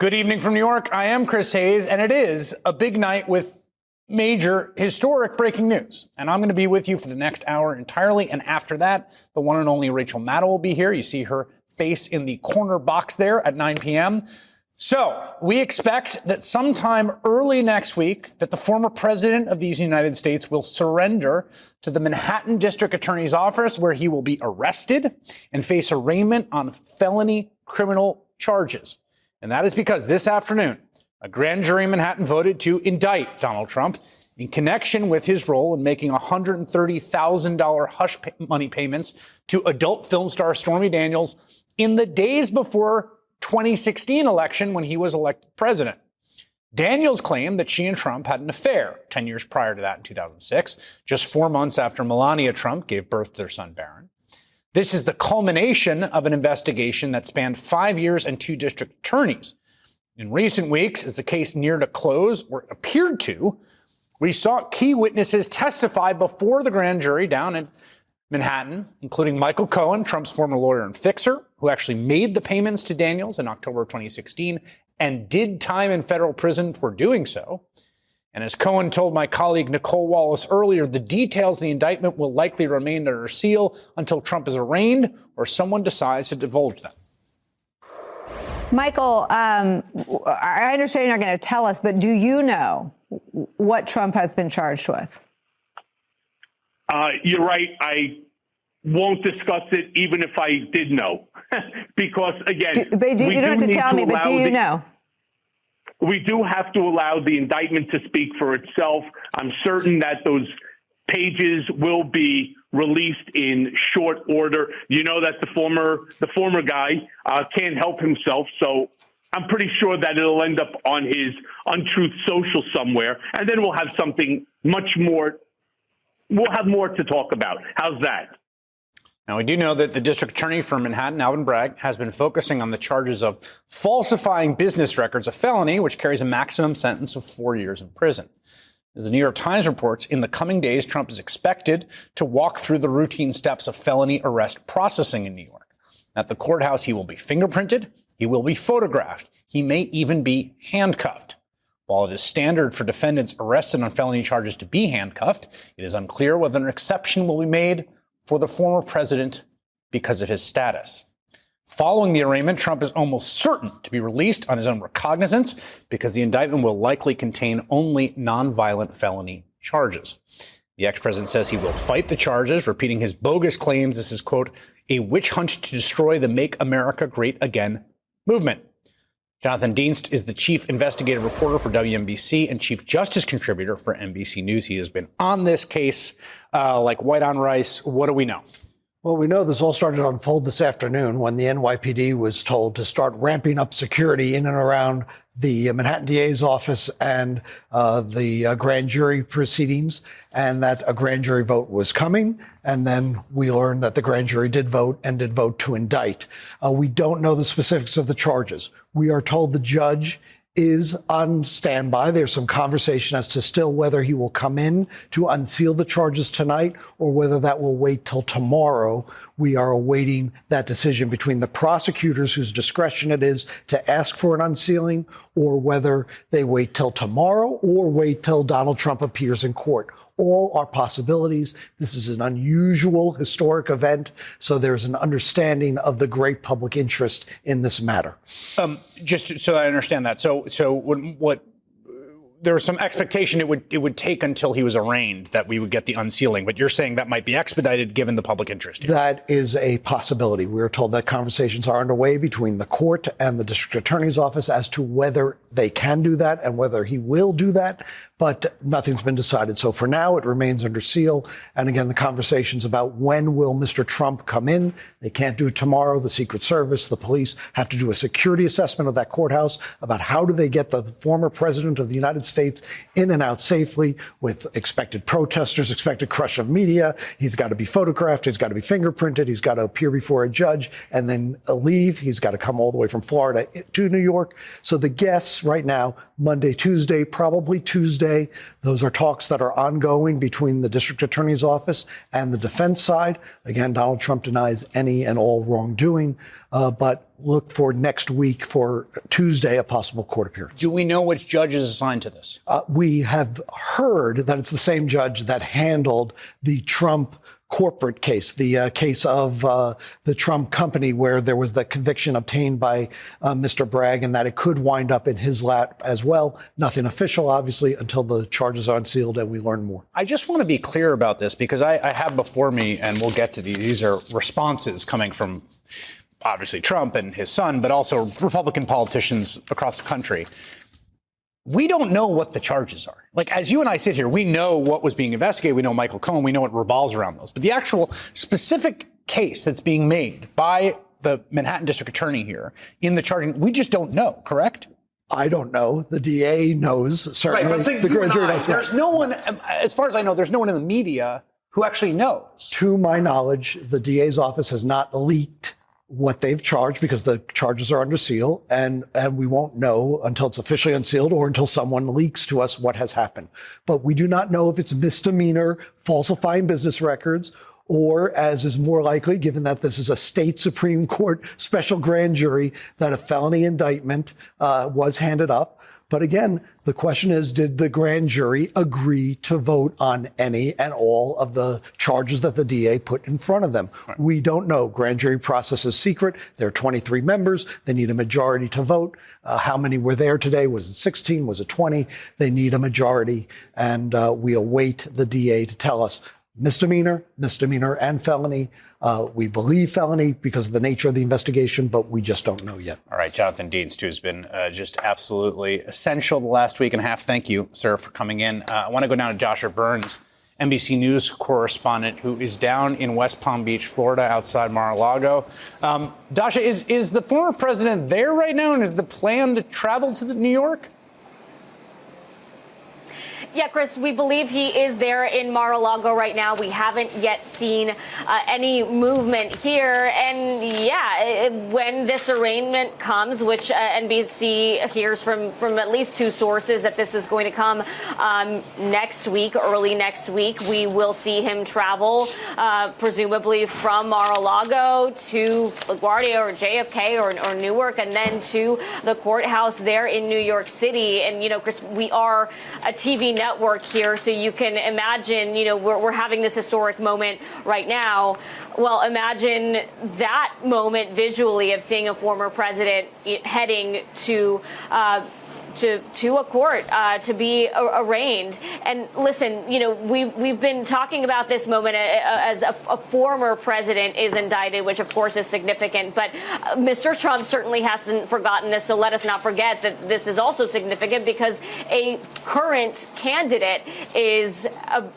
Good evening from New York. I am Chris Hayes, and it is a big night with major historic breaking news. And I'm going to be with you for the next hour entirely. And after that, the one and only Rachel Maddow will be here. You see her face in the corner box there at 9 p.m. So we expect that sometime early next week that the former president of these United States will surrender to the Manhattan District Attorney's Office, where he will be arrested and face arraignment on felony criminal charges. And that is because this afternoon, a grand jury in Manhattan voted to indict Donald Trump in connection with his role in making $130,000 hush money payments to adult film star Stormy Daniels in the days before 2016 election when he was elected president. Daniels claimed that she and Trump had an affair 10 years prior to that in 2006, just 4 months after Melania Trump gave birth to their son Barron. This is the culmination of an investigation that spanned 5 years and 2 district attorneys. In recent weeks, as the case neared a close, or appeared to, we saw key witnesses testify before the grand jury down in Manhattan, including Michael Cohen, Trump's former lawyer and fixer, who actually made the payments to Daniels in October of 2016 and did time in federal prison for doing so. And as Cohen told my colleague Nicole Wallace earlier, the details of the indictment will likely remain under seal until Trump is arraigned or someone decides to divulge them. Michael, I understand you're not going to tell us, but do you know what Trump has been charged with? You're right. I won't discuss it even if I did know, because, again, you don't have to tell me, but do you know? We do have to allow the indictment to speak for itself. I'm certain that those pages will be released in short order. You know that the former guy can't help himself, so I'm pretty sure that it'll end up on his Untruth Social somewhere, and then we'll have something much more. We'll have more to talk about. How's that? Now, we do know that the district attorney for Manhattan, Alvin Bragg, has been focusing on the charges of falsifying business records, a felony which carries a maximum sentence of 4 years in prison. As the New York Times reports, in the coming days, Trump is expected to walk through the routine steps of felony arrest processing in New York. At the courthouse, he will be fingerprinted. He will be photographed. He may even be handcuffed. While it is standard for defendants arrested on felony charges to be handcuffed, it is unclear whether an exception will be made for the former president because of his status. Following the arraignment, Trump is almost certain to be released on his own recognizance because the indictment will likely contain only nonviolent felony charges. The ex-president says he will fight the charges, repeating his bogus claims this is, quote, a witch hunt to destroy the Make America Great Again movement. Jonathan Dienst is the chief investigative reporter for WNBC and chief justice contributor for NBC News. He has been on this case like white on rice. What do we know? Well, we know this all started to unfold this afternoon when the NYPD was told to start ramping up security in and around the Manhattan DA's office and the grand jury proceedings, and that a grand jury vote was coming. And then we learned that the grand jury did vote to indict. We don't know the specifics of the charges. We are told the judge is on standby. There's some conversation as to still whether he will come in to unseal the charges tonight or whether that will wait till tomorrow. We are awaiting that decision between the prosecutors, whose discretion it is to ask for an unsealing, or whether they wait till tomorrow or wait till Donald Trump appears in court. All are possibilities. This is an unusual historic event, so there's an understanding of the great public interest in this matter. Just so I understand that. So what there was some expectation it would take until he was arraigned that we would get the unsealing, but you're saying that might be expedited given the public interest here. That is a possibility. We are told that conversations are underway between the court and the district attorney's office as to whether they can do that and whether he will do that, but nothing's been decided. So for now, it remains under seal. And again, the conversations about when will Mr. Trump come in, they can't do it tomorrow. The Secret Service, the police have to do a security assessment of that courthouse about how do they get the former president of the United States in and out safely with expected protesters, expected crush of media. He's got to be photographed. He's got to be fingerprinted. He's got to appear before a judge and then leave. He's got to come all the way from Florida to New York. So the guess right now, Monday, Tuesday, probably Tuesday. Those are talks that are ongoing between the district attorney's office and the defense side. Again, Donald Trump denies any and all wrongdoing, but look for next week for Tuesday, a possible court appearance. Do we know which judge is assigned to this? We have heard that it's the same judge that handled the Trump corporate case, the case of the Trump company, where there was the conviction obtained by Mr. Bragg, and that it could wind up in his lap as well. Nothing official, obviously, until the charges are unsealed and we learn more. I just want to be clear about this because I have before me, and we'll get to these are responses coming from obviously Trump and his son, but also Republican politicians across the country. We don't know what the charges are. Like, as you and I sit here, we know what was being investigated. We know Michael Cohen. We know it revolves around those. But the actual specific case that's being made by the Manhattan District Attorney here in the charging, we just don't know, correct? I don't know. The DA knows, certainly. Right, but the grand jury knows. there's no one, as far as I know, there's no one in the media who actually knows. To my knowledge, the DA's office has not leaked what they've charged because the charges are under seal, and we won't know until it's officially unsealed or until someone leaks to us what has happened. But we do not know if it's misdemeanor falsifying business records, or, as is more likely, given that this is a state Supreme Court special grand jury, that a felony indictment was handed up. But again, the question is, did the grand jury agree to vote on any and all of the charges that the DA put in front of them? Right. We don't know. Grand jury process is secret. There are 23 members. They need a majority to vote. How many were there today? Was it 16? Was it 20? They need a majority. And we await the DA to tell us misdemeanor, and felony. We believe felony because of the nature of the investigation, but we just don't know yet. All right. Jonathan Dienst, who's been just absolutely essential the last week and a half. Thank you, sir, for coming in. I want to go down to Joshua Burns, NBC News correspondent, who is down in West Palm Beach, Florida, outside Mar-a-Lago. Dasha, is the former president there right now, and is the plan to travel to New York? Yeah, Chris, we believe he is there in Mar-a-Lago right now. We haven't yet seen any movement here. And yeah, when this arraignment comes, which NBC hears from at least two sources that this is going to come next week, early next week, we will see him travel, presumably from Mar-a-Lago to LaGuardia or JFK or Newark, and then to the courthouse there in New York City. And, you know, Chris, we are a TV network here, so you can imagine, you know, we're having this historic moment right now. Well, imagine that moment visually of seeing a former president heading to a court to be arraigned. And listen, you know, we've been talking about this moment as a former president is indicted, which of course is significant. But Mr. Trump certainly hasn't forgotten this. So let us not forget that this is also significant because a current candidate is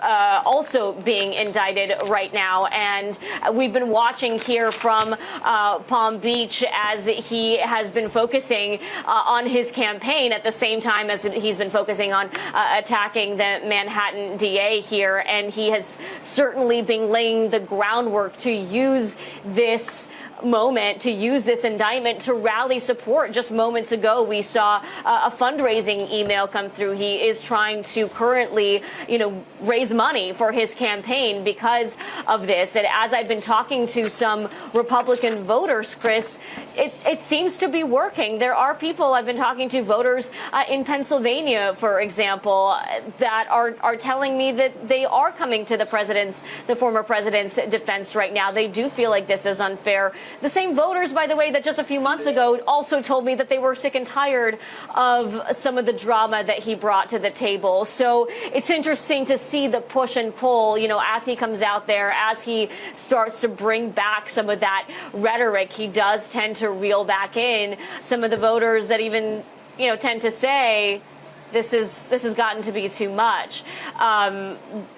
also being indicted right now. And we've been watching here from Palm Beach as he has been focusing on his campaign at the same time as he's been focusing on attacking the Manhattan DA here. And he has certainly been laying the groundwork to use this moment, to use this indictment to rally support. Just moments ago, we saw a fundraising email come through. He is trying to currently, you know, raise money for his campaign because of this. And as I've been talking to some Republican voters, Chris, it seems to be working. There are people I've been talking to, voters in Pennsylvania, for example, that are telling me that they are coming to the former president's defense right now. They do feel like this is unfair. The same voters, by the way, that just a few months ago also told me that they were sick and tired of some of the drama that he brought to the table. So it's interesting to see the push and pull, you know, as he comes out there, as he starts to bring back some of that rhetoric. He does tend to reel back in some of the voters that even, you know, tend to say, this has gotten to be too much.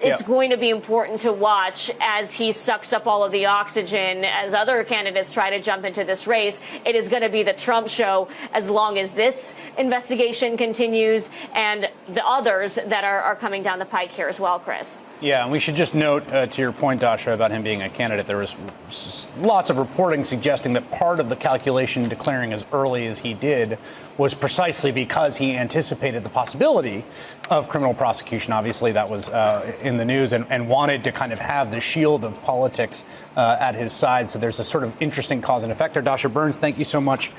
It's going to be important to watch as he sucks up all of the oxygen, as other candidates try to jump into this race. It is going to be the Trump show as long as this investigation continues and the others that are coming down the pike here as well, Chris. Yeah, and we should just note, to your point, Dasha, about him being a candidate, there was lots of reporting suggesting that part of the calculation declaring as early as he did was precisely because he anticipated the possibility of criminal prosecution. Obviously, that was in the news, and wanted to kind of have the shield of politics at his side. So there's a sort of interesting cause and effect there. Dasha Burns, thank you so much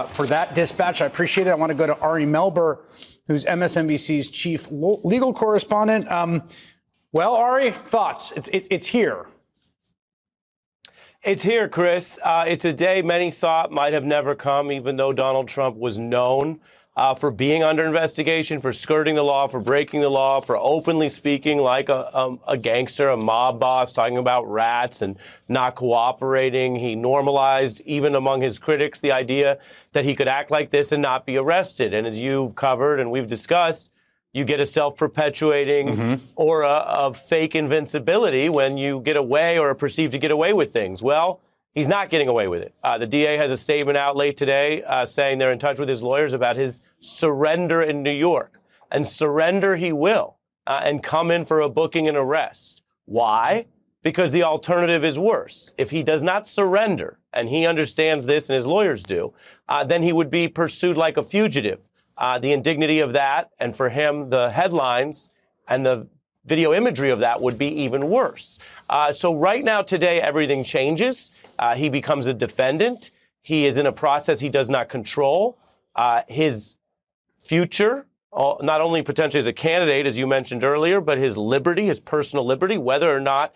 for that dispatch. I appreciate it. I want to go to Ari Melber, who's MSNBC's chief legal correspondent. Well, Ari, thoughts? It's here. It's here, Chris. It's a day many thought might have never come, even though Donald Trump was known for being under investigation, for skirting the law, for breaking the law, for openly speaking like a gangster, a mob boss, talking about rats and not cooperating. He normalized, even among his critics, the idea that he could act like this and not be arrested. And as you've covered and we've discussed, you get a self-perpetuating aura of fake invincibility when you get away or are perceived to get away with things. Well, he's not getting away with it. The DA has a statement out late today saying they're in touch with his lawyers about his surrender in New York. And surrender he will and come in for a booking and arrest. Why? Because the alternative is worse. If he does not surrender, and he understands this and his lawyers do, then he would be pursued like a fugitive. The indignity of that, and for him, the headlines and the video imagery of that would be even worse. So right now, today, everything changes. He becomes a defendant. He is in a process he does not control. His future, not only potentially as a candidate, as you mentioned earlier, but his liberty, his personal liberty, whether or not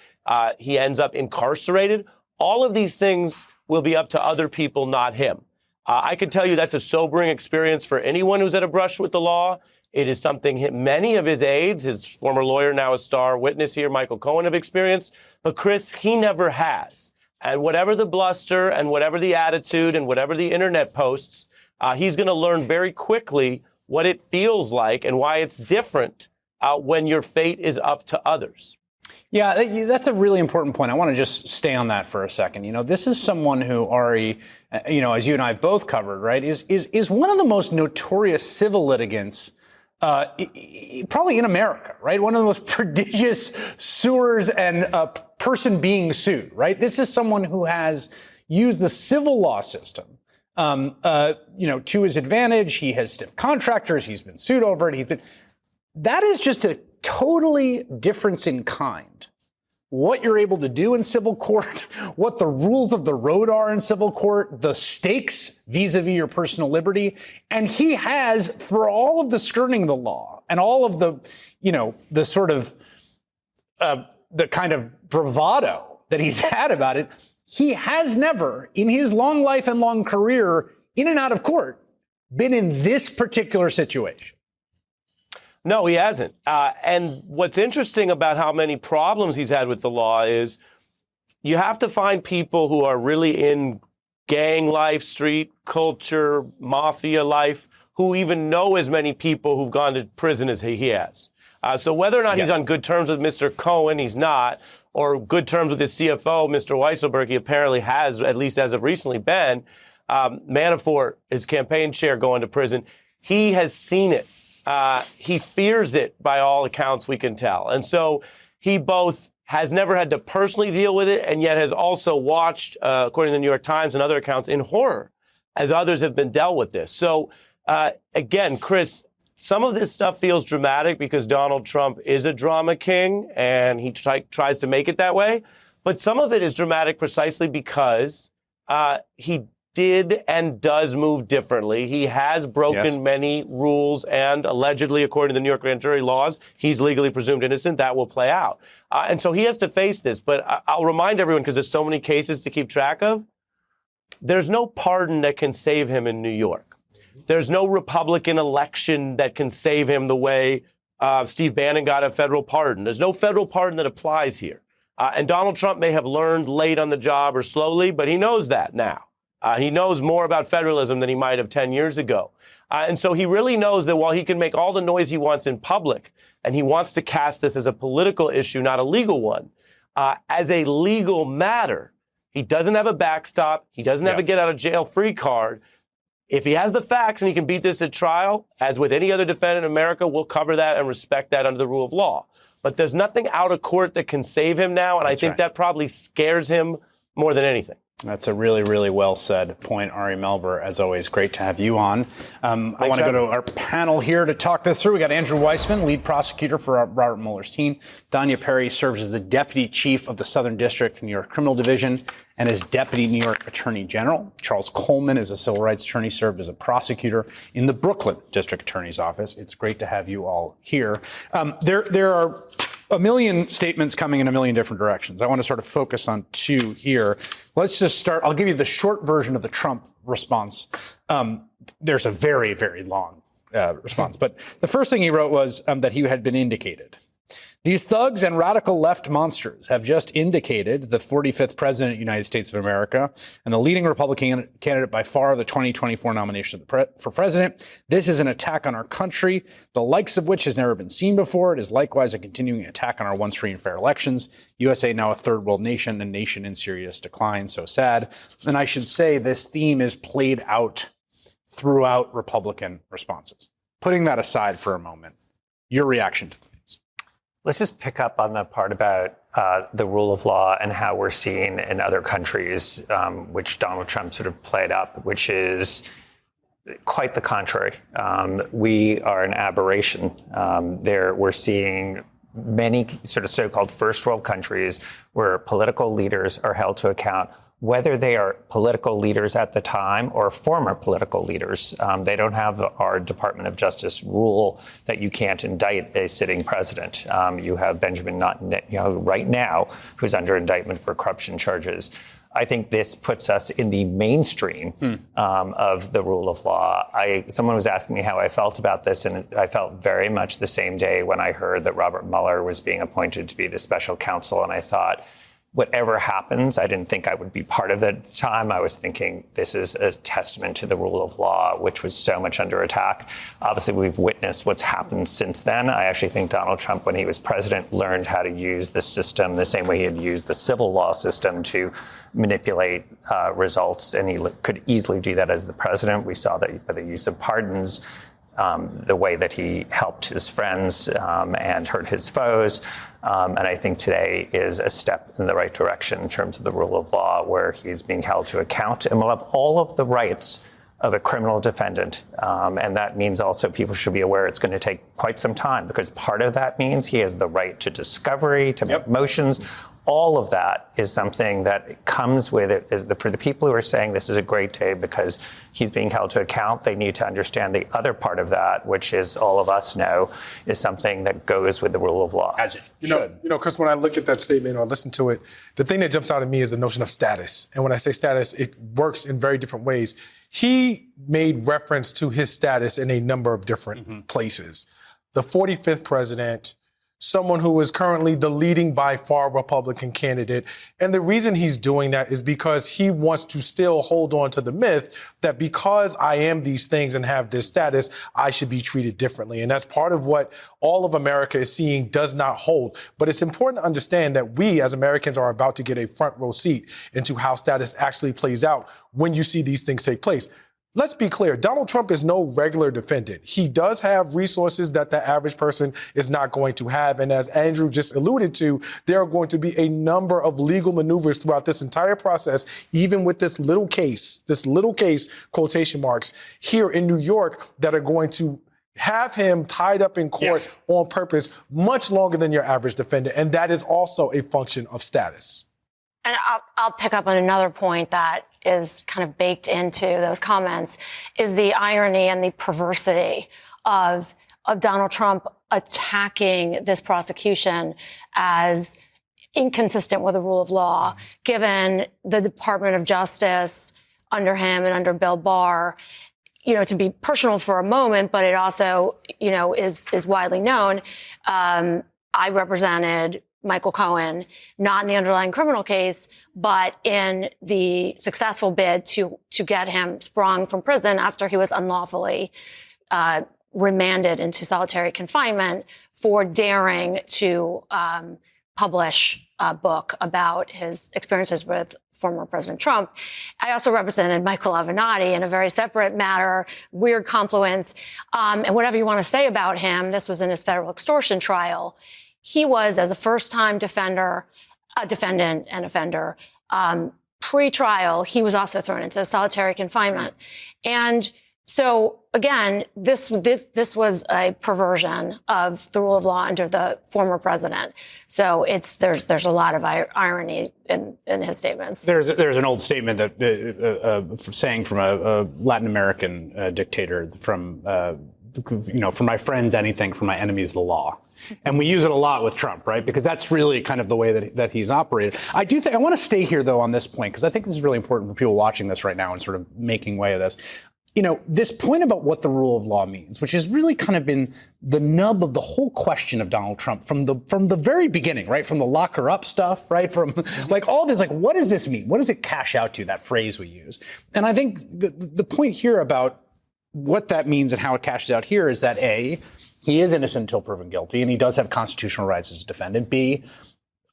he ends up incarcerated, all of these things will be up to other people, not him. I can tell you that's a sobering experience for anyone who's had a brush with the law. It is something many of his aides, his former lawyer, now a star witness here, Michael Cohen, have experienced. But Chris, he never has. And whatever the bluster and whatever the attitude and whatever the internet posts, he's going to learn very quickly what it feels like and why it's different when your fate is up to others. Yeah, that's a really important point. I want to just stay on that for a second. You know, this is someone who, Ari, you know, as you and I both covered, right, is one of the most notorious civil litigants probably in America, right? One of the most prodigious suers and person being sued, right? This is someone who has used the civil law system, you know, to his advantage. He has stiff contractors. He's been sued over it. That is just a totally difference in kind. What you're able to do in civil court, what the rules of the road are in civil court, the stakes vis-a-vis your personal liberty. And he has, for all of the skirting the law and all of the, you know, the sort of, the kind of bravado that he's had about it, he has never, in his long life and long career, in and out of court, been in this particular situation. No, he hasn't. And what's interesting about how many problems he's had with the law is you have to find people who are really in gang life, street culture, mafia life, who even know as many people who've gone to prison as he has. So whether or not he's on good terms with Mr. Cohen, he's not, or good terms with his CFO, Mr. Weisselberg, he apparently has, at least as of recently, been. Manafort, his campaign chair, going to prison. He has seen it. He fears it by all accounts we can tell. And so he both has never had to personally deal with it and yet has also watched, according to the New York Times and other accounts, in horror as others have been dealt with this. So again, Chris, some of this stuff feels dramatic because Donald Trump is a drama king and he tries to make it that way. But some of it is dramatic precisely because he did and does move differently. He has broken many rules and allegedly, according to the New York grand jury laws, he's legally presumed innocent. That will play out. And so he has to face this. But I'll remind everyone, because there's so many cases to keep track of, there's no pardon that can save him in New York. There's no Republican election that can save him the way Steve Bannon got a federal pardon. There's no federal pardon that applies here. And Donald Trump may have learned late on the job or slowly, but he knows that now. He knows more about federalism than he might have 10 years ago. And so he really knows that while he can make all the noise he wants in public, and he wants to cast this as a political issue, not a legal one, as a legal matter, he doesn't have a backstop. He doesn't have a get out of jail free card. If he has the facts and he can beat this at trial, as with any other defendant in America, we'll cover that and respect that under the rule of law. But there's nothing out of court that can save him now, and I think that probably scares him more than anything. That's a really, really well said point, Ari Melber. As always, great to have you on. I want to go to our panel here to talk this through. We got Andrew Weissman, lead prosecutor for Robert Mueller's team. Danya Perry serves as the deputy chief of the Southern District New York Criminal Division and as deputy New York Attorney General. Charles Coleman is a civil rights attorney, served as a prosecutor in the Brooklyn District Attorney's Office. It's great to have you all here. There are a million statements coming in a million different directions. I want to sort of focus on two here. Let's just start. I'll give you the short version of the Trump response. There's a very, very long response. But the first thing he wrote was that he had been indicated. These thugs and radical left monsters have just indicated the 45th president of the United States of America and the leading Republican candidate by far of the 2024 nomination for president. This is an attack on our country, the likes of which has never been seen before. It is likewise a continuing attack on our once free and fair elections. USA now a third world nation, a nation in serious decline. So sad. And I should say this theme is played out throughout Republican responses. Putting that aside for a moment, your reaction to the news. Let's just pick up on the part about the rule of law and how we're seen in other countries, which Donald Trump sort of played up, which is quite the contrary. We are an aberration. We're seeing many sort of so-called first world countries where political leaders are held to account, whether they are political leaders at the time or former political leaders. They don't have our Department of Justice rule that you can't indict a sitting president. You have Benjamin Netanyahu right now, who's under indictment for corruption charges. I think this puts us in the mainstream of the rule of law. Someone was asking me how I felt about this, and I felt very much the same day when I heard that Robert Mueller was being appointed to be the special counsel, and I thought, whatever happens, I didn't think I would be part of it at the time. I was thinking this is a testament to the rule of law, which was so much under attack. Obviously, we've witnessed what's happened since then. I actually think Donald Trump, when he was president, learned how to use the system the same way he had used the civil law system to manipulate results, and he could easily do that as the president. We saw that by the use of pardons, the way that he helped his friends and hurt his foes. And I think today is a step in the right direction in terms of the rule of law, where he's being held to account and will have all of the rights of a criminal defendant. And that means also people should be aware it's going to take quite some time, because part of that means he has the right to discovery, to make motions. All of that is something that comes with it. For the people who are saying this is a great day because he's being held to account, they need to understand the other part of that, which is all of us know is something that goes with the rule of law. As it should. Chris, when I look at that statement or listen to it, the thing that jumps out at me is the notion of status. And when I say status, it works in very different ways. He made reference to his status in a number of different places. The 45th president, someone who is currently the leading by far Republican candidate. And the reason he's doing that is because he wants to still hold on to the myth that because I am these things and have this status, I should be treated differently. And that's part of what all of America is seeing does not hold. But it's important to understand that we as Americans are about to get a front row seat into how status actually plays out when you see these things take place. Let's be clear. Donald Trump is no regular defendant. He does have resources that the average person is not going to have. And as Andrew just alluded to, there are going to be a number of legal maneuvers throughout this entire process, even with this little case, quotation marks, here in New York, that are going to have him tied up in court on purpose much longer than your average defendant. And that is also a function of status. And I'll pick up on another point that is kind of baked into those comments, is the irony and the perversity of Donald Trump attacking this prosecution as inconsistent with the rule of law, given the Department of Justice under him and under Bill Barr, to be personal for a moment, but it also, is widely known. I represented Michael Cohen, not in the underlying criminal case, but in the successful bid to get him sprung from prison after he was unlawfully remanded into solitary confinement for daring to publish a book about his experiences with former President Trump. I also represented Michael Avenatti in a very separate matter, weird confluence. And whatever you want to say about him, this was in his federal extortion trial. He was, as a first-time defendant and offender, pre-trial, he was also thrown into solitary confinement. And so, again, this was a perversion of the rule of law under the former president. So there's a lot of irony in his statements. There's an old statement that saying from a Latin American dictator from for my friends anything, for my enemies the law, and we use it a lot with Trump, right? Because that's really kind of the way that he's operated. I want to stay here though on this point because I think this is really important for people watching this right now and sort of making way of this. This point about what the rule of law means, which has really kind of been the nub of the whole question of Donald Trump from the very beginning, right? From the lock her up stuff, right? From like all this, like, what does this mean? What does it cash out to, that phrase we use? And I think the point here about what that means and how it cashes out here is that A, he is innocent until proven guilty, and he does have constitutional rights as a defendant. B,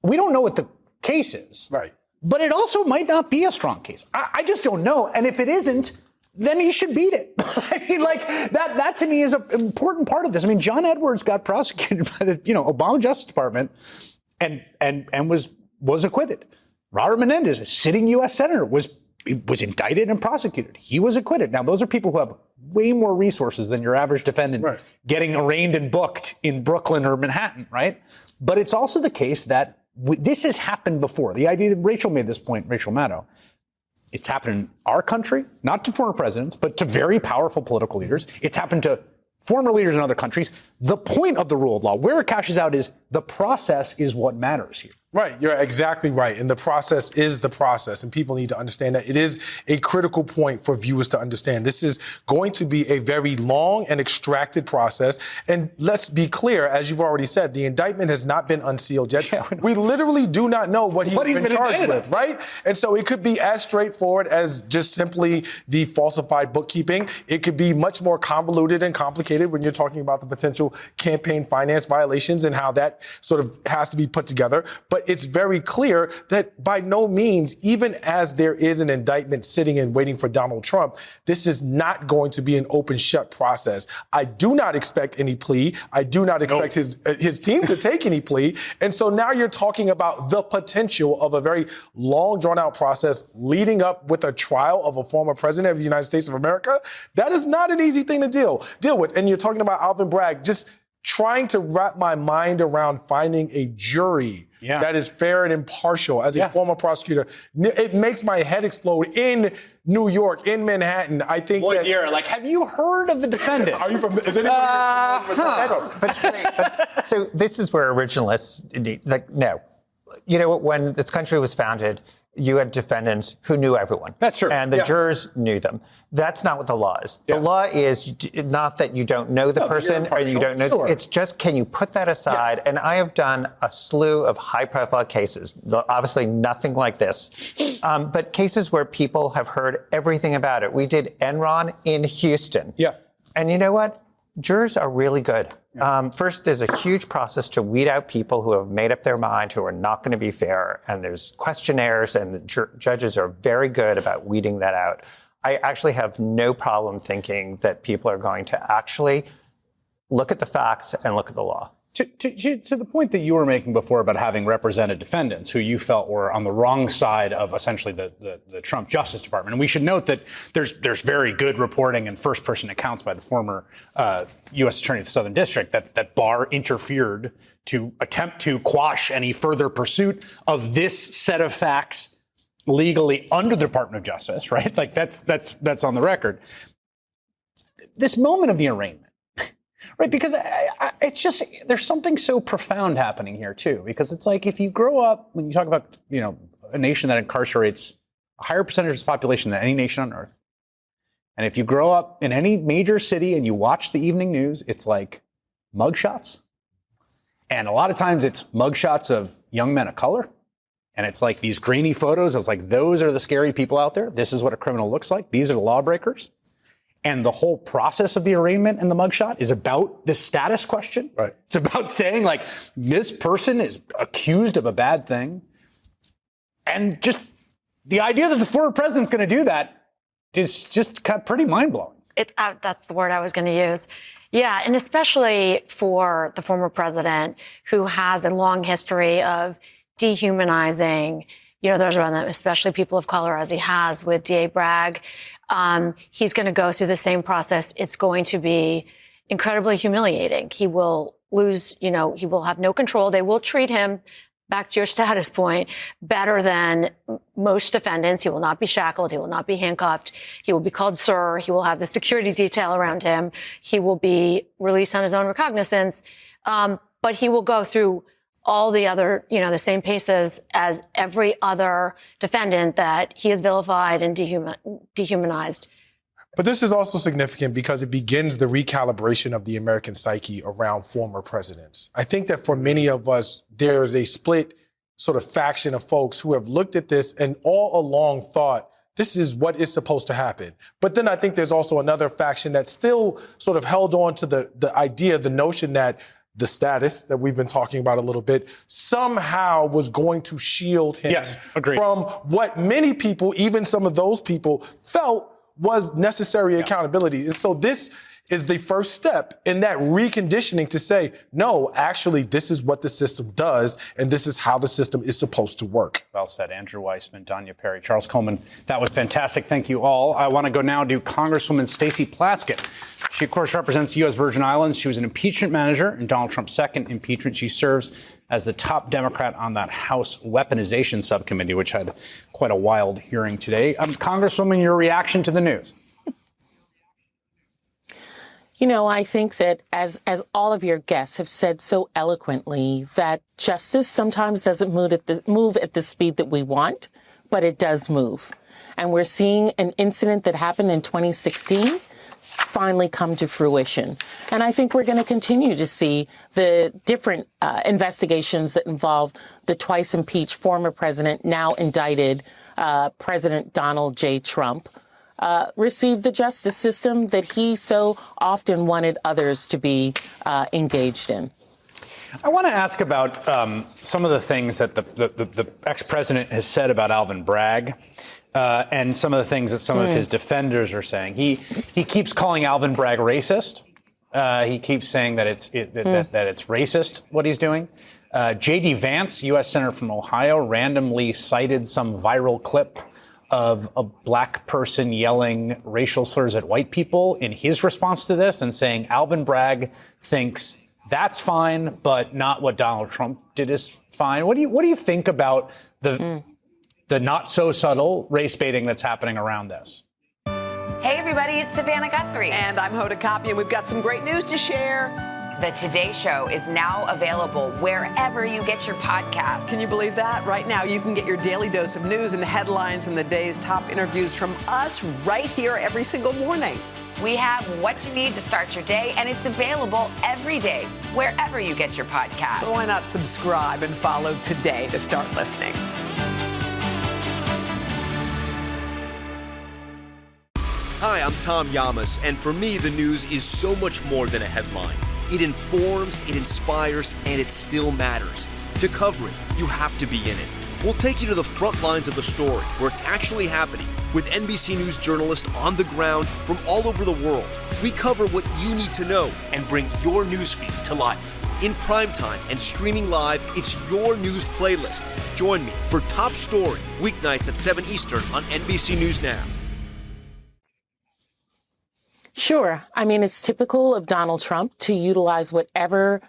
we don't know what the case is. Right. But it also might not be a strong case. I just don't know. And if it isn't, then he should beat it. I mean, like, that to me is an important part of this. I mean, John Edwards got prosecuted by the, Obama Justice Department and was acquitted. Robert Menendez, a sitting U.S. senator, was indicted and prosecuted. He was acquitted. Now, those are people who have way more resources than your average defendant getting arraigned and booked in Brooklyn or Manhattan, right? But it's also the case that this has happened before. The idea that Rachel made this point, Rachel Maddow, it's happened in our country, not to former presidents, but to very powerful political leaders. It's happened to former leaders in other countries. The point of the rule of law, where it cashes out, is the process is what matters here. Right. You're exactly right. And the process is the process. And people need to understand that it is a critical point for viewers to understand. This is going to be a very long and extracted process. And let's be clear, as you've already said, the indictment has not been unsealed yet. Yeah, we literally do not know what he's been charged with, right? And so it could be as straightforward as just simply the falsified bookkeeping. It could be much more convoluted and complicated when you're talking about the potential campaign finance violations and how that sort of has to be put together. But it's very clear that by no means, even as there is an indictment sitting and waiting for Donald Trump, this is not going to be an open shut process. I do not expect any plea. I do not expect his team to take any plea. And so now you're talking about the potential of a very long drawn out process leading up with a trial of a former president of the United States of America. That is not an easy thing to deal with. And you're talking about Alvin Bragg, just trying to wrap my mind around finding a jury that is fair and impartial. As a former prosecutor, it makes my head explode in New York, in Manhattan. I think have you heard of the defendant? Are you from? Is anybody So this is where originalists no. When this country was founded, you had defendants who knew everyone. That's true. And the jurors knew them. That's not what the law is. The law is not that you don't know the person or you don't know. Sure. It's just, can you put that aside? Yes. And I have done a slew of high-profile cases, obviously nothing like this, but cases where people have heard everything about it. We did Enron in Houston. Yeah. And you know what? Jurors are really good. First, there's a huge process to weed out people who have made up their mind, who are not going to be fair. And there's questionnaires, and the judges are very good about weeding that out. I actually have no problem thinking that people are going to actually look at the facts and look at the law. To the point that you were making before about having represented defendants who you felt were on the wrong side of essentially the Trump Justice Department. And we should note that there's very good reporting and first-person accounts by the former U.S. Attorney of the Southern District that Barr interfered to attempt to quash any further pursuit of this set of facts legally under the Department of Justice, right? Like that's on the record. This moment of the arraignment. Right, because it's just, there's something so profound happening here, too, because it's like if you grow up, when you talk about, a nation that incarcerates a higher percentage of its population than any nation on earth, and if you grow up in any major city and you watch the evening news, it's like mugshots. And a lot of times it's mugshots of young men of color. And it's like these grainy photos. It's like, those are the scary people out there. This is what a criminal looks like. These are the lawbreakers. And the whole process of the arraignment and the mugshot is about this status question. Right. It's about saying, like, this person is accused of a bad thing. And just the idea that the former president's going to do that is just pretty mind-blowing. That's the word I was going to use. Yeah, and especially for the former president who has a long history of dehumanizing, those around them, especially people of color, as he has with D.A. Bragg. He's going to go through the same process. It's going to be incredibly humiliating. He will lose, he will have no control. They will treat him, back to your status point, better than most defendants. He will not be shackled. He will not be handcuffed. He will be called sir. He will have the security detail around him. He will be released on his own recognizance. But he will go through all the other, the same paces as every other defendant that he has vilified and dehumanized. But this is also significant because it begins the recalibration of the American psyche around former presidents. I think that for many of us, there's a split sort of faction of folks who have looked at this and all along thought this is what is supposed to happen. But then I think there's also another faction that still sort of held on to the idea, the notion that the status that we've been talking about a little bit somehow was going to shield him from what many people, even some of those people, felt was necessary accountability. And so this is the first step in that reconditioning to say, no, actually, this is what the system does, and this is how the system is supposed to work. Well said. Andrew Weissman, Danya Perry, Charles Coleman. That was fantastic. Thank you all. I want to go now to Congresswoman Stacey Plaskett. She, of course, represents the U.S. Virgin Islands. She was an impeachment manager in Donald Trump's second impeachment. She serves as the top Democrat on that House Weaponization Subcommittee, which had quite a wild hearing today. Congresswoman, your reaction to the news? I think that as all of your guests have said so eloquently, that justice sometimes doesn't move at the speed that we want, but it does move. And we're seeing an incident that happened in 2016 finally come to fruition. And I think we're going to continue to see the different investigations that involve the twice impeached former president, now indicted President Donald J. Trump, receive the justice system that he so often wanted others to be engaged in. I want to ask about some of the things that the ex-president has said about Alvin Bragg and some of the things that some of his defenders are saying. He keeps calling Alvin Bragg racist. He keeps saying that it's racist what he's doing. J.D. Vance, U.S. Senator from Ohio, randomly cited some viral clip of a black person yelling racial slurs at white people in his response to this and saying Alvin Bragg thinks that's fine, but not what Donald Trump did is fine. What do you think about the not so subtle race baiting that's happening around this? Hey everybody, it's Savannah Guthrie. And I'm Hoda Kotb, and we've got some great news to share. The Today Show is now available wherever you get your podcast. Can you believe that? Right now, you can get your daily dose of news and headlines and the day's top interviews from us right here every single morning. We have what you need to start your day, and it's available every day wherever you get your podcast. So why not subscribe and follow today to start listening? Hi, I'm Tom Llamas, and for me, the news is so much more than a headline. It informs, it inspires, and it still matters. To cover it, you have to be in it. We'll take you to the front lines of the story, where it's actually happening, with NBC News journalists on the ground from all over the world. We cover what you need to know and bring your newsfeed to life. In primetime and streaming live, it's your news playlist. Join me for Top Story, weeknights at 7 Eastern on NBC News Now. Sure. I mean, it's typical of Donald Trump to utilize whatever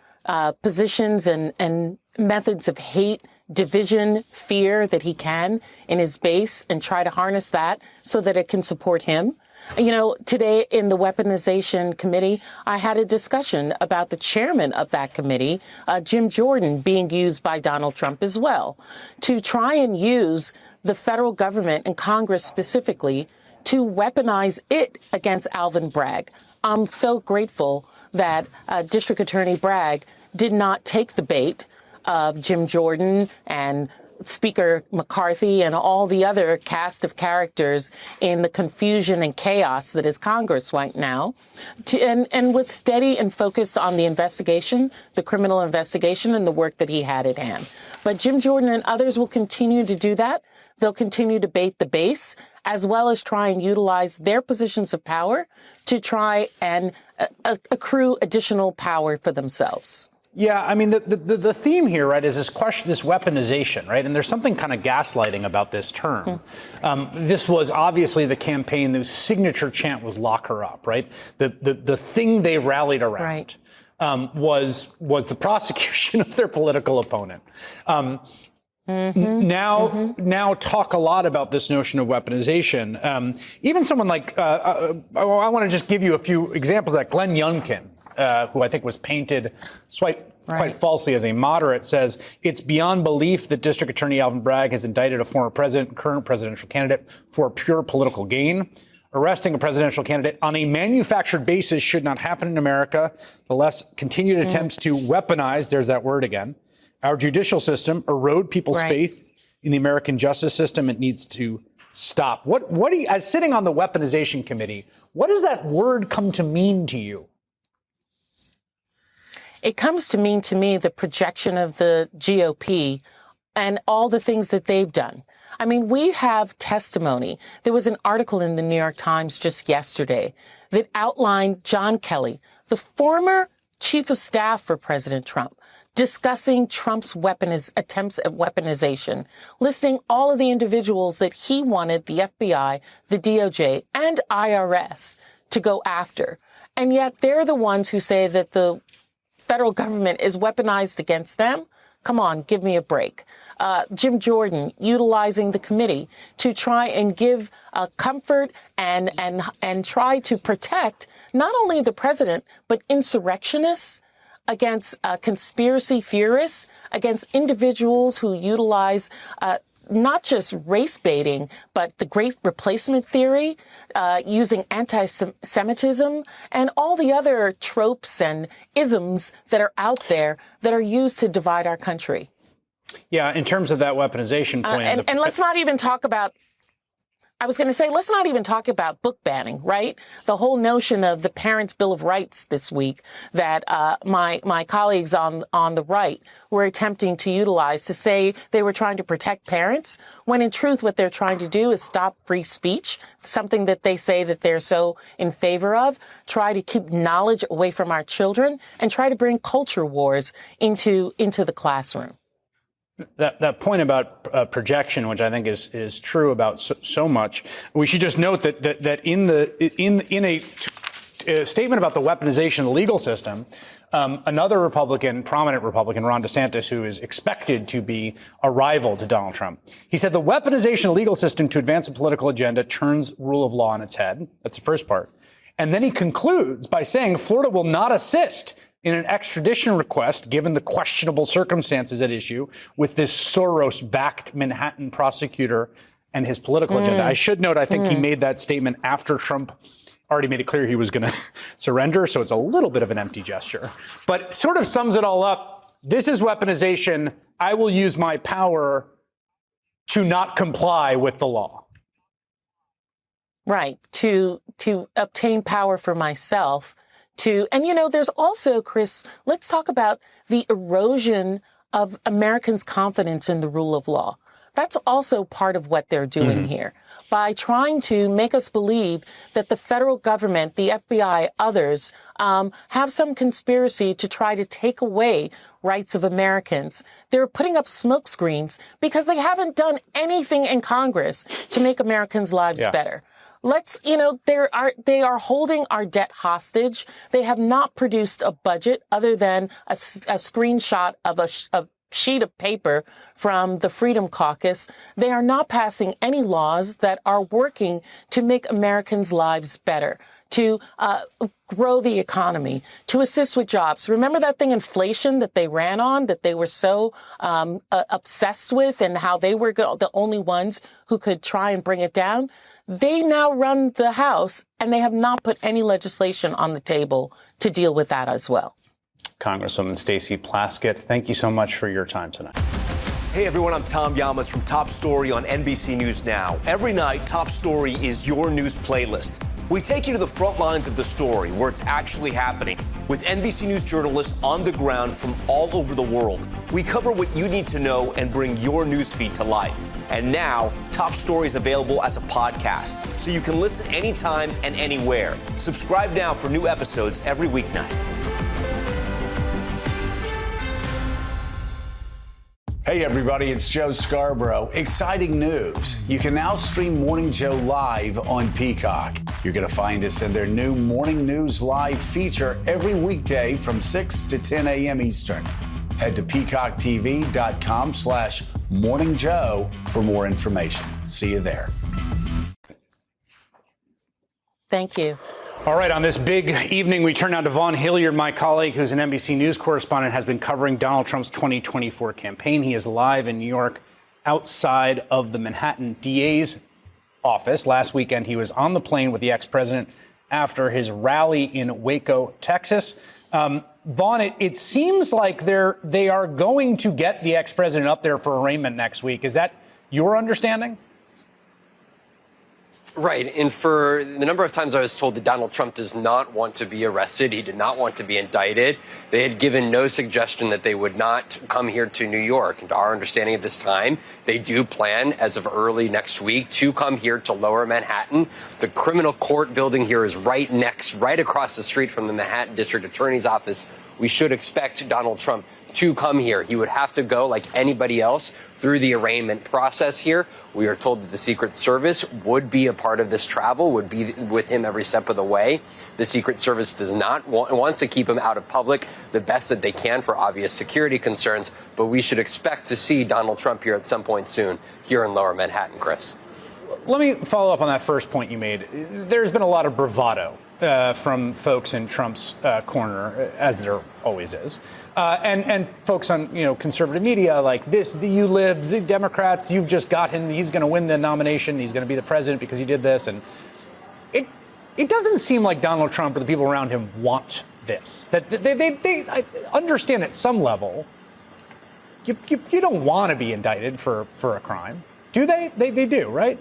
positions and methods of hate, division, fear that he can in his base and try to harness that so that it can support him. Today in the Weaponization Committee, I had a discussion about the chairman of that committee, Jim Jordan, being used by Donald Trump as well to try and use the federal government and Congress specifically to weaponize it against Alvin Bragg. I'm so grateful that District Attorney Bragg did not take the bait of Jim Jordan and Speaker McCarthy and all the other cast of characters in the confusion and chaos that is Congress right now, and was steady and focused on the investigation, the criminal investigation, and the work that he had at hand. But Jim Jordan and others will continue to do that. They'll continue to bait the base, as well as try and utilize their positions of power to try and accrue additional power for themselves. Yeah, I mean, the theme here, right, is this question, this weaponization, right? And there's something kind of gaslighting about this term. This was obviously the campaign whose signature chant was "lock her up," right? The thing they rallied around was the prosecution of their political opponent. Now talk a lot about this notion of weaponization. Even someone like, I want to just give you a few examples. That Glenn Youngkin, who I think was painted quite falsely as a moderate, says it's beyond belief that District Attorney Alvin Bragg has indicted a former president, current presidential candidate, for pure political gain. Arresting a presidential candidate on a manufactured basis should not happen in America. The left's continued attempts to weaponize, there's that word again, our judicial system, erode people's faith in the American justice system. It needs to stop. What do you, as sitting on the weaponization committee, what does that word come to mean to you? It comes to mean to me the projection of the GOP and all the things that they've done. I mean, we have testimony. There was an article in the New York Times just yesterday that outlined John Kelly, the former chief of staff for President Trump, discussing Trump's attempts at weaponization, listing all of the individuals that he wanted the FBI, the DOJ, and IRS to go after. And yet they're the ones who say that the federal government is weaponized against them. Come on, give me a break. Jim Jordan utilizing the committee to try and give comfort and try to protect not only the president, but insurrectionists against conspiracy theorists, against individuals who utilize not just race baiting, but the Great Replacement theory, using anti-Semitism, and all the other tropes and isms that are out there that are used to divide our country. Yeah, in terms of that weaponization plan. And let's not even talk about, I was going to say, let's not even talk about book banning, right? The whole notion of the Parents' Bill of Rights this week that my colleagues on the right were attempting to utilize to say they were trying to protect parents, when in truth what they're trying to do is stop free speech, something that they say that they're so in favor of, try to keep knowledge away from our children, and try to bring culture wars into the classroom. That point about projection, which I think is true about so much, we should just note that in a statement about the weaponization of the legal system, another Republican, prominent Republican, Ron DeSantis, who is expected to be a rival to Donald Trump, he said the weaponization of the legal system to advance a political agenda turns rule of law on its head. That's the first part. And then he concludes by saying Florida will not assist in an extradition request, given the questionable circumstances at issue with this Soros-backed Manhattan prosecutor and his political agenda. I should note, I think he made that statement after Trump already made it clear he was going to surrender, so it's a little bit of an empty gesture. But sort of sums it all up. This is weaponization. I will use my power to not comply with the law. Right, to obtain power for myself. And, there's also, Chris, let's talk about the erosion of Americans' confidence in the rule of law. That's also part of what they're doing here by trying to make us believe that the federal government, the FBI, others have some conspiracy to try to take away rights of Americans. They're putting up smokescreens because they haven't done anything in Congress to make Americans' lives better. They are holding our debt hostage. They have not produced a budget other than a screenshot of a sheet of paper from the Freedom Caucus. They are not passing any laws that are working to make Americans' lives better, to grow the economy, to assist with jobs. Remember that thing, inflation, that they ran on, that they were so obsessed with, and how they were the only ones who could try and bring it down? They now run the House, and they have not put any legislation on the table to deal with that as well. Congresswoman Stacey Plaskett, thank you so much for your time tonight. Hey everyone, I'm Tom Llamas from Top Story on NBC News Now. Every night, Top Story is your news playlist. We take you to the front lines of the story, where it's actually happening, with NBC News journalists on the ground from all over the world. We cover what you need to know and bring your newsfeed to life. And now, Top Story is available as a podcast, so you can listen anytime and anywhere. Subscribe now for new episodes every weeknight. Hey everybody, it's Joe Scarborough. Exciting news. You can now stream Morning Joe live on Peacock. You're going to find us in their new Morning News Live feature every weekday from 6 to 10 a.m. Eastern. Head to peacocktv.com/morningjoe for more information. See you there. Thank you. All right, on this big evening, we turn now to Vaughn Hilliard, my colleague, who's an NBC News correspondent, has been covering Donald Trump's 2024 campaign. He is live in New York outside of the Manhattan DA's office. Last weekend, he was on the plane with the ex-president after his rally in Waco, Texas. Vaughn, it seems like they are going to get the ex-president up there for arraignment next week. Is that your understanding? Right. And for the number of times I was told that Donald Trump does not want to be arrested, he did not want to be indicted, they had given no suggestion that they would not come here to New York. And to our understanding at this time, they do plan, as of early next week, to come here to Lower Manhattan. The criminal court building here is right across the street from the Manhattan District Attorney's office. We should expect Donald Trump to come here. He would have to go, like anybody else, through the arraignment process here. We are told that the Secret Service would be a part of this travel, would be with him every step of the way. The Secret Service does not wants to keep him out of public the best that they can for obvious security concerns, but we should expect to see Donald Trump here at some point soon here in Lower Manhattan, Chris. Let me follow up on that first point you made. There's been a lot of bravado from folks in Trump's corner, as there always is, and folks on conservative media like this, the you libs, the Democrats. You've just got him. He's going to win the nomination. He's going to be the president because he did this, and it doesn't seem like Donald Trump or the people around him want this. That they I understand at some level. You don't want to be indicted for a crime, do they? They do, right?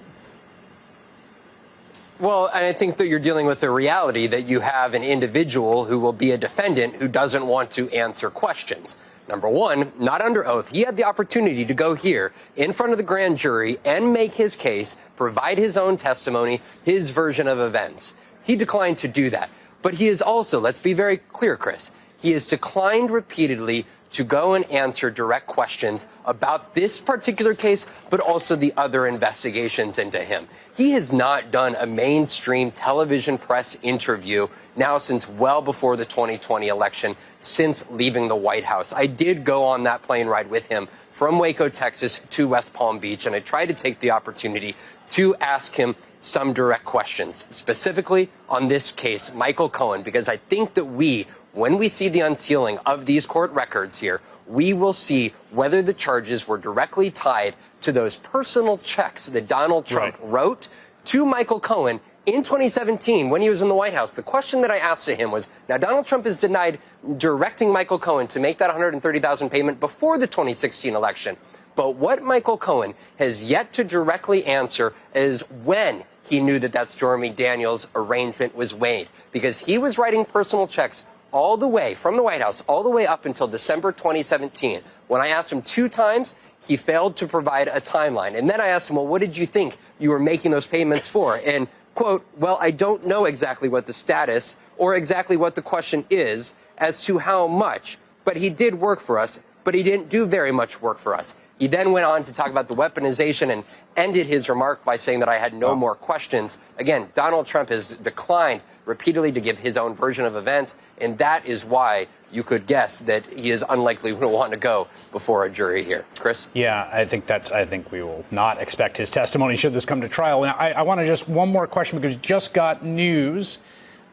Well, and I think that you're dealing with the reality that you have an individual who will be a defendant who doesn't want to answer questions. Number one, not under oath. He had the opportunity to go here in front of the grand jury and make his case, provide his own testimony, his version of events. He declined to do that. But he is also, let's be very clear, Chris, he has declined repeatedly to go and answer direct questions about this particular case, but also the other investigations into him. He has not done a mainstream television press interview now since well before the 2020 election, since leaving the White House. I did go on that plane ride with him from Waco, Texas to West Palm Beach, and I tried to take the opportunity to ask him some direct questions, specifically on this case, Michael Cohen, because I think that when we see the unsealing of these court records here, we will see whether the charges were directly tied to those personal checks that Donald Trump wrote to Michael Cohen in 2017 when he was in the White House. The question that I asked to him was, now Donald Trump is denied directing Michael Cohen to make that $130,000 payment before the 2016 election. But what Michael Cohen has yet to directly answer is when he knew that Stormy Daniels arrangement was made, because he was writing personal checks all the way from the White House, all the way up until December 2017. When I asked him 2 times, he failed to provide a timeline. And then I asked him, well, what did you think you were making those payments for? And, quote, well, I don't know exactly what the status or exactly what the question is as to how much, but he did work for us, but he didn't do very much work for us. He then went on to talk about the weaponization and ended his remark by saying that I had no more questions. Again, Donald Trump has declined repeatedly to give his own version of events, and that is why you could guess that he is unlikely to want to go before a jury here. Chris? Yeah, I think we will not expect his testimony should this come to trial. And I want to just one more question, because we just got news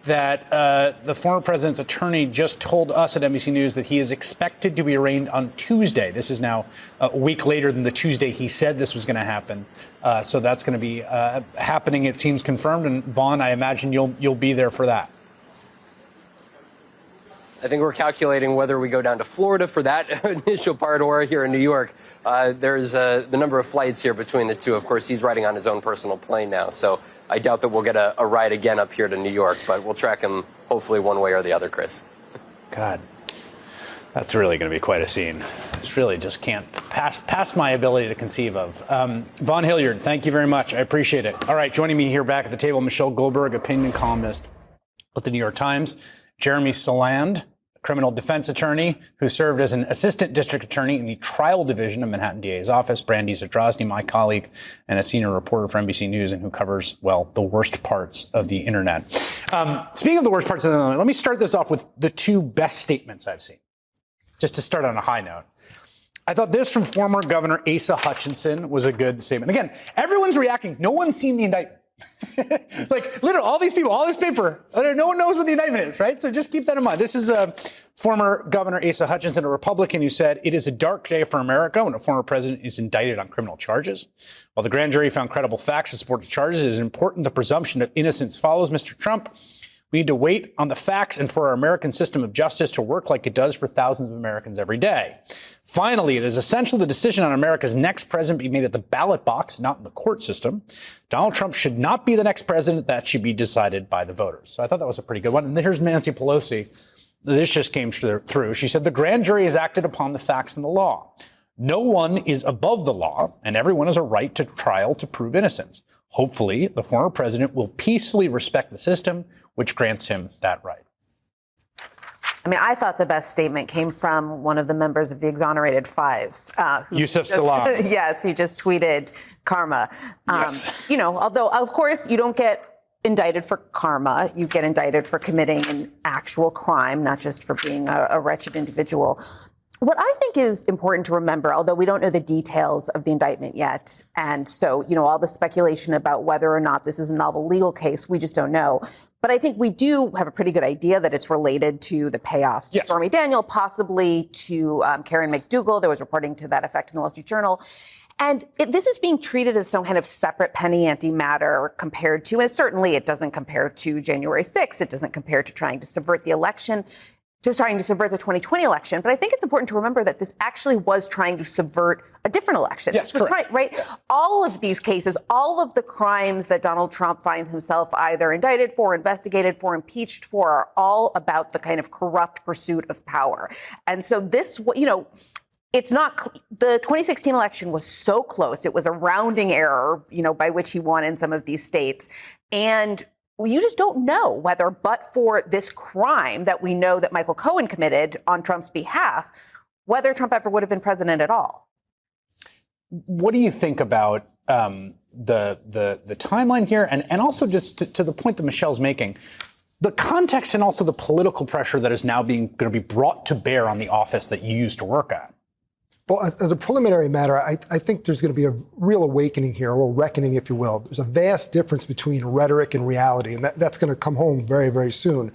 that the former president's attorney just told us at NBC News that he is expected to be arraigned on Tuesday. This is now a week later than the Tuesday he said this was going to happen. So that's going to be happening. It seems confirmed. And Vaughn, I imagine you'll be there for that. I think we're calculating whether we go down to Florida for that initial part or here in New York. There's the number of flights here between the two. Of course, he's riding on his own personal plane now, so I doubt that we'll get a ride again up here to New York, but we'll track him hopefully one way or the other, Chris. God, that's really going to be quite a scene. It's really just can't pass my ability to conceive of. Von Hilliard, thank you very much. I appreciate it. All right, joining me here back at the table, Michelle Goldberg, opinion columnist with the New York Times, Jeremy Saland, criminal defense attorney who served as an assistant district attorney in the trial division of Manhattan DA's office, Brandy Zadrozny, my colleague and a senior reporter for NBC News and who covers, well, the worst parts of the internet. Speaking of the worst parts of the internet, let me start this off with the two best statements I've seen, just to start on a high note. I thought this from former Governor Asa Hutchinson was a good statement. Again, everyone's reacting. No one's seen the indictment. Like, literally, all these people, all this paper, no one knows what the indictment is, right? So just keep that in mind. This is former Governor Asa Hutchinson, a Republican, who said, "It is a dark day for America when a former president is indicted on criminal charges. While the grand jury found credible facts to support the charges, it is important the presumption of innocence follows Mr. Trump. We need to wait on the facts and for our American system of justice to work like it does for thousands of Americans every day. Finally, it is essential the decision on America's next president be made at the ballot box, not in the court system. Donald Trump should not be the next president. That should be decided by the voters." So I thought that was a pretty good one. And then here's Nancy Pelosi. This just came through. She said, "The grand jury has acted upon the facts and the law. No one is above the law, and everyone has a right to trial to prove innocence. Hopefully, the former president will peacefully respect the system, which grants him that right." I mean, I thought the best statement came from one of the members of the Exonerated Five. Yusuf Salam. Yes, he just tweeted karma. Yes. You know, although, of course, you don't get indicted for karma. You get indicted for committing an actual crime, not just for being a wretched individual. What I think is important to remember, although we don't know the details of the indictment yet, and so, you know, all the speculation about whether or not this is a novel legal case, we just don't know. But I think we do have a pretty good idea that it's related to the payoffs to Stormy Daniels, possibly to Karen McDougal. There was reporting to that effect in the Wall Street Journal. And this is being treated as some kind of separate penny ante matter compared to, and certainly it doesn't compare to January 6th. It doesn't compare to trying to subvert the election. Just trying to subvert the 2020 election. But I think it's important to remember that this actually was trying to subvert a different election. Yes, correct. Right? Yes. All of these cases, all of the crimes that Donald Trump finds himself either indicted for, investigated for, impeached for, are all about the kind of corrupt pursuit of power. And so this, you know, it's not, the 2016 election was so close. It was a rounding error, you know, by which he won in some of these states. And you just don't know whether, but for this crime that we know that Michael Cohen committed on Trump's behalf, whether Trump ever would have been president at all. What do you think about the timeline here, and also just to the point that Michelle's making, the context and also the political pressure that is now going to be brought to bear on the office that you used to work at? Well, as a preliminary matter, I think there's going to be a real awakening here, or reckoning, if you will. There's a vast difference between rhetoric and reality, and that's going to come home very, very soon.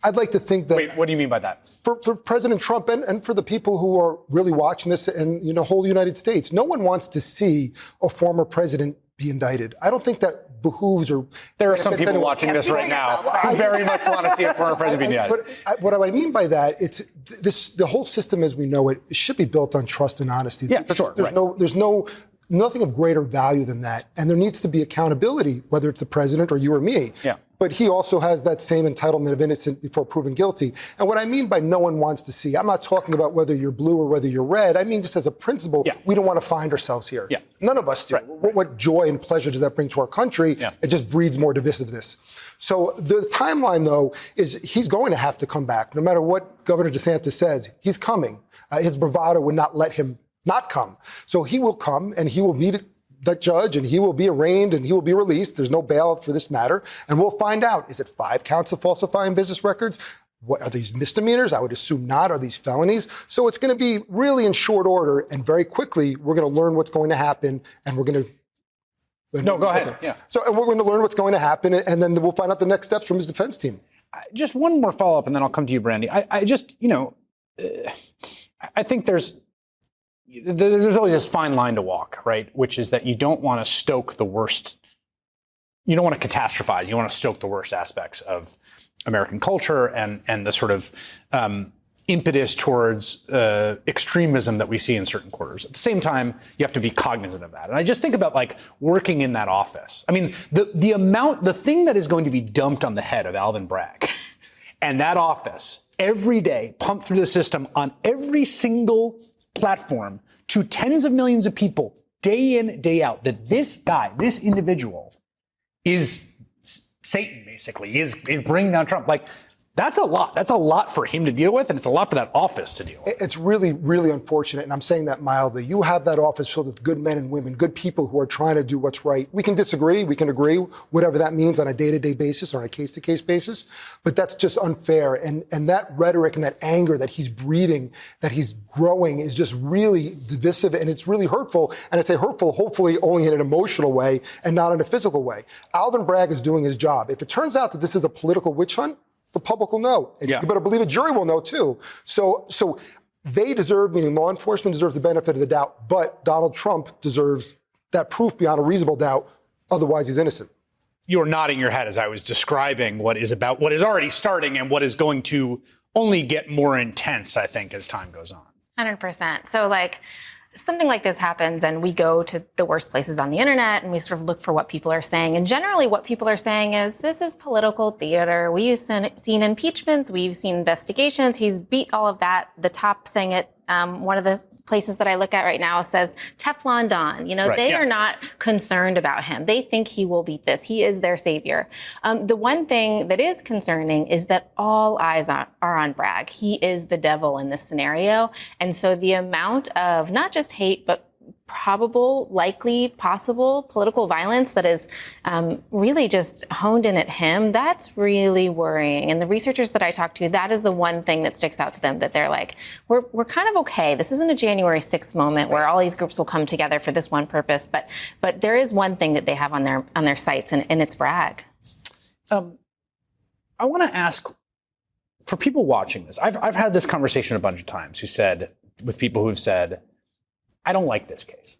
I'd like to think that... Wait, what do you mean by that? For President Trump and for the people who are really watching this and, you know, whole United States, no one wants to see a former president be indicted. I don't think that behooves or... There are some people watching this right now who very much want to see a former president be indicted. But what I mean by that, it's the whole system as we know it should be built on trust and honesty. Yeah, for sure. There's nothing of greater value than that. And there needs to be accountability, whether it's the president or you or me. Yeah. But he also has that same entitlement of innocent before proven guilty. And what I mean by no one wants to see, I'm not talking about whether you're blue or whether you're red. I mean, just as a principle, we don't want to find ourselves here. Yeah. None of us do. Right. What joy and pleasure does that bring to our country? Yeah. It just breeds more divisiveness. So the timeline, though, is he's going to have to come back. No matter what Governor DeSantis says, he's coming. His bravado would not let him not come. So he will come and he will meet that judge and he will be arraigned and he will be released. There's no bailout for this matter. And we'll find out, is it 5 counts of falsifying business records? What are these misdemeanors? I would assume not. Are these felonies? So it's going to be really in short order, and very quickly we're going to learn what's going to happen, and we're going to... No, go ahead. Yeah. So we're going to learn what's going to happen, and then we'll find out the next steps from his defense team. Just one more follow-up, and then I'll come to you, Brandy. I just, you know, I think there's always this fine line to walk, right? Which is that you don't want to stoke the worst. You don't want to catastrophize. You want to stoke the worst aspects of American culture and the sort of impetus towards extremism that we see in certain quarters. At the same time, you have to be cognizant of that. And I just think about like working in that office. I mean, the thing that is going to be dumped on the head of Alvin Bragg and that office every day, pumped through the system on every single platform to tens of millions of people day in, day out, that this guy, this individual is Satan, basically, is bringing down Trump. Like, that's a lot. That's a lot for him to deal with, and it's a lot for that office to deal with. It's really, really unfortunate, and I'm saying that mildly. You have that office filled with good men and women, good people who are trying to do what's right. We can disagree. We can agree, whatever that means on a day-to-day basis or on a case-to-case basis, but that's just unfair. And that rhetoric and that anger that he's breeding, that he's growing, is just really divisive, and it's really hurtful. And I say hurtful, hopefully only in an emotional way and not in a physical way. Alvin Bragg is doing his job. If it turns out that this is a political witch hunt, the public will know. And you better believe a jury will know, too. So they deserve, meaning law enforcement deserves the benefit of the doubt, but Donald Trump deserves that proof beyond a reasonable doubt. Otherwise, he's innocent. You were nodding your head as I was describing what is already starting and what is going to only get more intense, I think, as time goes on. 100%. So, like, something like this happens and we go to the worst places on the internet and we sort of look for what people are saying. And generally what people are saying is, this is political theater. We've seen impeachments. We've seen investigations. He's beat all of that. The top thing at one of the places that I look at right now says Teflon Don. You know, they are not concerned about him. They think he will beat this. He is their savior. The one thing that is concerning is that all eyes are on Bragg. He is the devil in this scenario. And so the amount of not just hate, but probable, likely, possible political violence that is really just honed in at him, that's really worrying. And the researchers that I talked to, that is the one thing that sticks out to them, that they're like, we're kind of okay. This isn't a January 6th moment where all these groups will come together for this one purpose. But there is one thing that they have on their sights, and it's Bragg. I want to ask, for people watching this, I've had this conversation a bunch of times with people who've said, I don't like this case.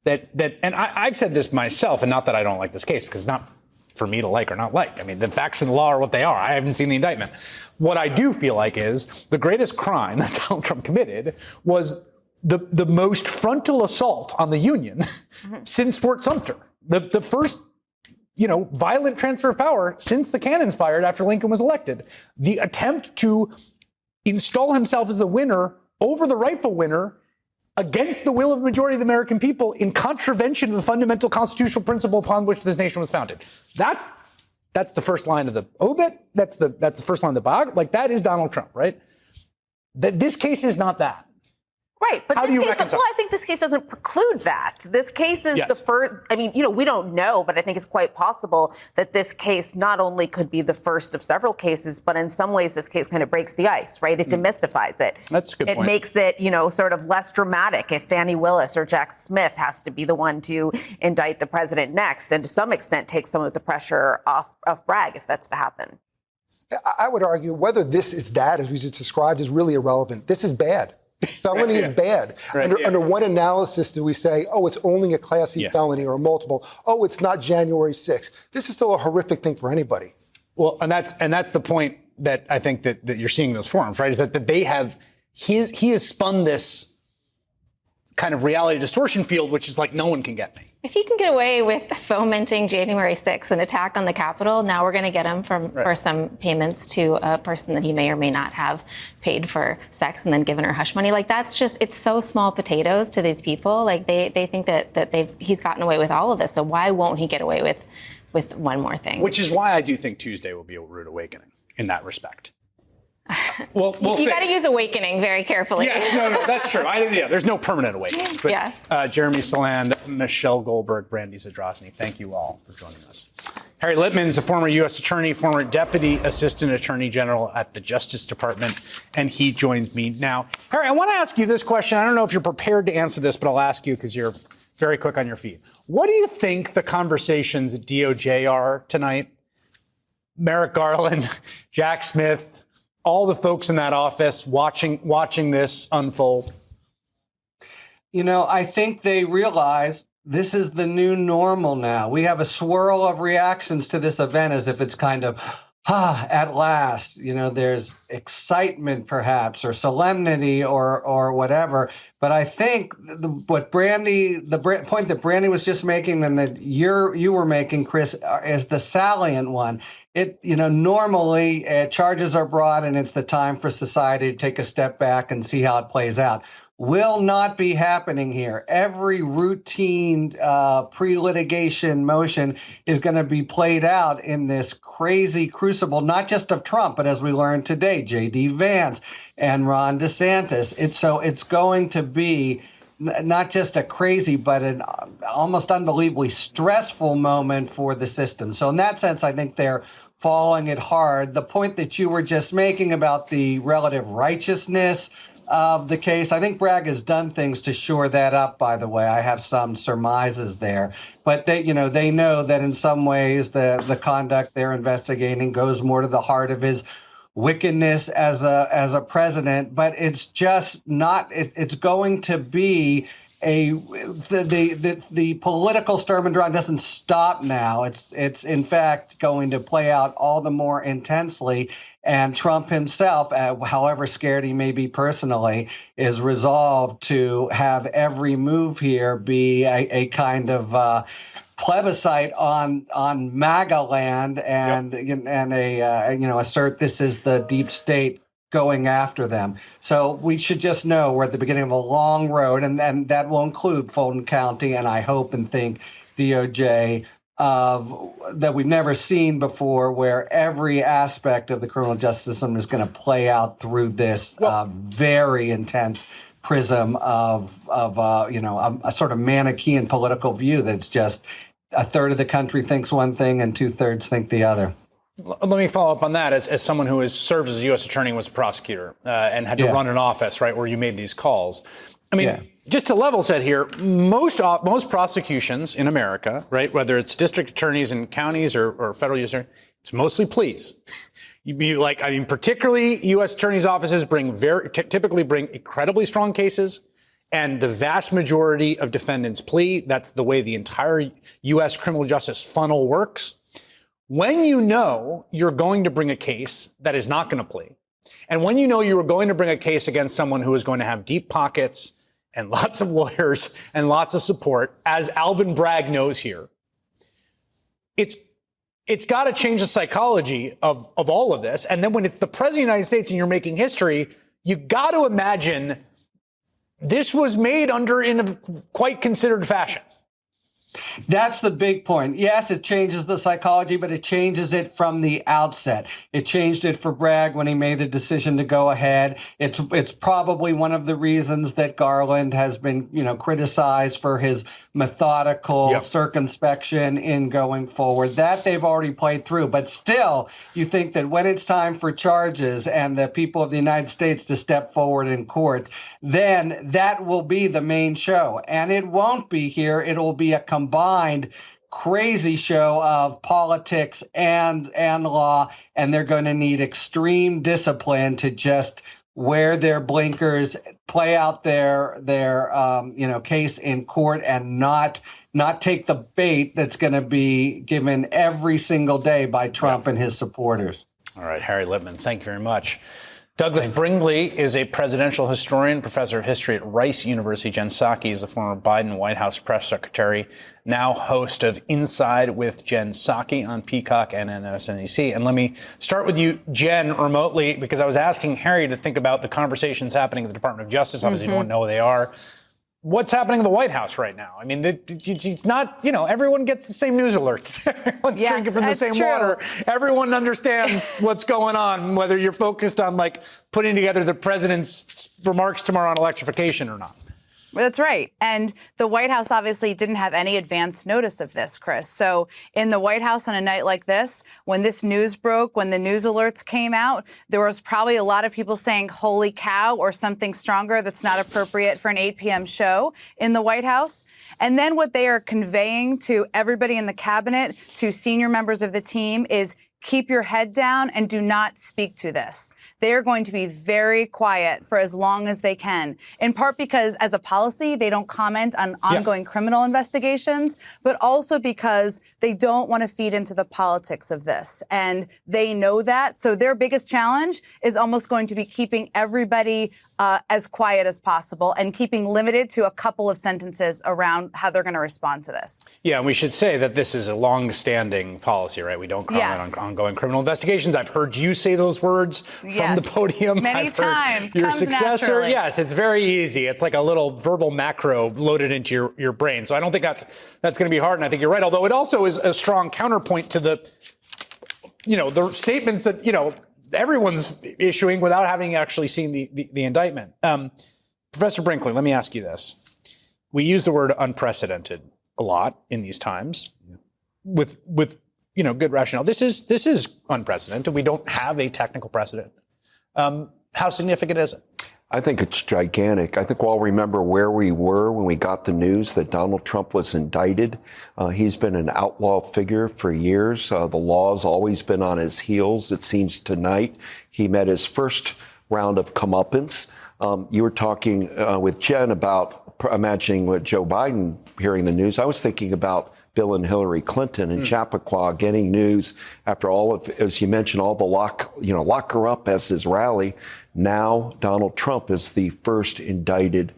And I've said this myself, and not that I don't like this case, because it's not for me to like or not like. I mean, the facts and the law are what they are. I haven't seen the indictment. What I do feel like is the greatest crime that Donald Trump committed was the most frontal assault on the Union since Fort Sumter. The first, violent transfer of power since the cannons fired after Lincoln was elected. The attempt to install himself as the winner over the rightful winner against the will of the majority of the American people, in contravention of the fundamental constitutional principle upon which this nation was founded. That's the first line of the obit. That's the first line of the biography. Like, that is Donald Trump, right? This case is not that. Right, but how do you reconcile? Well, I think this case doesn't preclude that. This case is the first. I mean, we don't know, but I think it's quite possible that this case not only could be the first of several cases, but in some ways, this case kind of breaks the ice, right? It demystifies it. That's a good point. It makes it, sort of less dramatic if Fani Willis or Jack Smith has to be the one to indict the president next, and to some extent take some of the pressure off of Bragg if that's to happen. I would argue whether this is that, as we just described, is really irrelevant. This is bad. Felony is bad. Under what analysis do we say, oh, it's only a Class C felony or a multiple? Oh, it's not January 6th. This is still a horrific thing for anybody. Well, and that's the point that I think that you're seeing in those forums, right? Is that they have he has spun this kind of reality distortion field, which is like, no one can get me. If he can get away with fomenting January 6th, an attack on the Capitol, now we're going to get him for some payments to a person that he may or may not have paid for sex and then given her hush money. Like, that's just, it's so small potatoes to these people. Like, they think that he's gotten away with all of this. So why won't he get away with one more thing? Which is why I do think Tuesday will be a rude awakening in that respect. Well, you got to use awakening very carefully. Yeah, no, that's true. There's no permanent awakening. But, Jeremy Saland, Michelle Goldberg, Brandy Zadrosny, thank you all for joining us. Harry Litman is a former U.S. attorney, former deputy assistant attorney general at the Justice Department, and he joins me now. Harry, I want to ask you this question. I don't know if you're prepared to answer this, but I'll ask you because you're very quick on your feet. What do you think the conversations at DOJ are tonight? Merrick Garland, Jack Smith, all the folks in that office watching this unfold? I think they realize this is the new normal now. We have a swirl of reactions to this event as if it's kind of at last, there's excitement perhaps or solemnity or whatever. But I think the point that Brandy was just making and that you were making, Chris, is the salient one. Normally charges are brought and it's the time for society to take a step back and see how it plays out. Will not be happening here. Every routine pre-litigation motion is going to be played out in this crazy crucible, not just of Trump, but as we learned today, J.D. Vance and Ron DeSantis. It's going to be not just a crazy, but an almost unbelievably stressful moment for the system. So in that sense, I think they're falling it hard. The point that you were just making about the relative righteousness of the case, I think Bragg has done things to shore that up, by the way. I have some surmises there. But they know that in some ways the conduct they're investigating goes more to the heart of his wickedness as a president. But it's just not, it's going to be the political sturm and drang doesn't stop now. It's in fact going to play out all the more intensely. And Trump himself, however scared he may be personally, is resolved to have every move here be a kind of plebiscite on MAGA land and assert this is the deep state going after them. So we should just know we're at the beginning of a long road, and that will include Fulton County, and I hope and think DOJ that we've never seen before, where every aspect of the criminal justice system is going to play out through this very intense prism of a sort of Manichaean political view that's just a third of the country thinks one thing and 2/3 think the other. Let me follow up on that. As someone who has served as a U.S. attorney and was a prosecutor and had to run an office, right, where you made these calls. I mean, just to level set here, most prosecutions in America, right, whether it's district attorneys in counties or federal U.S. attorneys, it's mostly pleas. Particularly U.S. attorneys' offices typically bring incredibly strong cases, and the vast majority of defendants plea. That's the way the entire U.S. criminal justice funnel works. When you know you're going to bring a case that is not going to plea, and when you know you are going to bring a case against someone who is going to have deep pockets and lots of lawyers and lots of support, as Alvin Bragg knows here, it's got to change the psychology of all of this. And then when it's the president of the United States and you're making history, you got to imagine this was made in a quite considered fashion. That's the big point. Yes, it changes the psychology, but it changes it from the outset. It changed it for Bragg when he made the decision to go ahead. It's probably one of the reasons that Garland has been, criticized for his methodical circumspection in going forward. That they've already played through. But still, you think that when it's time for charges and the people of the United States to step forward in court, then that will be the main show. And it won't be here. It will be a combined crazy show of politics and law, and they're going to need extreme discipline to just wear their blinkers, play out their case in court, and not take the bait that's going to be given every single day by Trump and his supporters. All right, Harry Lippman, thank you very much. Douglas Bringley is a presidential historian, professor of history at Rice University. Jen Psaki is the former Biden White House press secretary, now host of Inside with Jen Psaki on Peacock and MSNBC. And let me start with you, Jen, remotely, because I was asking Harry to think about the conversations happening at the Department of Justice. Obviously, you don't know who they are. What's happening in the White House right now? I mean, it's not, everyone gets the same news alerts. Everyone's drinking from the same water. Everyone understands what's going on, whether you're focused on putting together the president's remarks tomorrow on electrification or not. That's right. And the White House obviously didn't have any advance notice of this, Chris. So in the White House on a night like this, when this news broke, when the news alerts came out, there was probably a lot of people saying, holy cow, or something stronger that's not appropriate for an 8 p.m. show in the White House. And then what they are conveying to everybody in the cabinet, to senior members of the team, is keep your head down and do not speak to this. They are going to be very quiet for as long as they can, in part because as a policy, they don't comment on ongoing criminal investigations, but also because they don't want to feed into the politics of this. And they know that. So their biggest challenge is almost going to be keeping everybody as quiet as possible and keeping limited to a couple of sentences around how they're going to respond to this. Yeah, and we should say that this is a long-standing policy, right? We don't comment on ongoing criminal investigations. I've heard you say those words from the podium. Many times. Your Comes successor. naturally. Yes, it's very easy. It's like a little verbal macro loaded into your brain. So I don't think that's going to be hard. And I think you're right. Although it also is a strong counterpoint to the statements that, everyone's issuing without having actually seen the indictment. Professor Brinkley, let me ask you this. We use the word unprecedented a lot in these times with good rationale. This is unprecedented. We don't have a technical precedent. How significant is it? I think it's gigantic. I think we'll all remember where we were when we got the news that Donald Trump was indicted. He's been an outlaw figure for years. The law's always been on his heels. It seems tonight he met his first round of comeuppance. You were talking with Jen about imagining what Joe Biden hearing the news. I was thinking about Bill and Hillary Clinton in Chappaqua getting news after all of, as you mentioned, all the lock her up as his rally. Now Donald Trump is the first indicted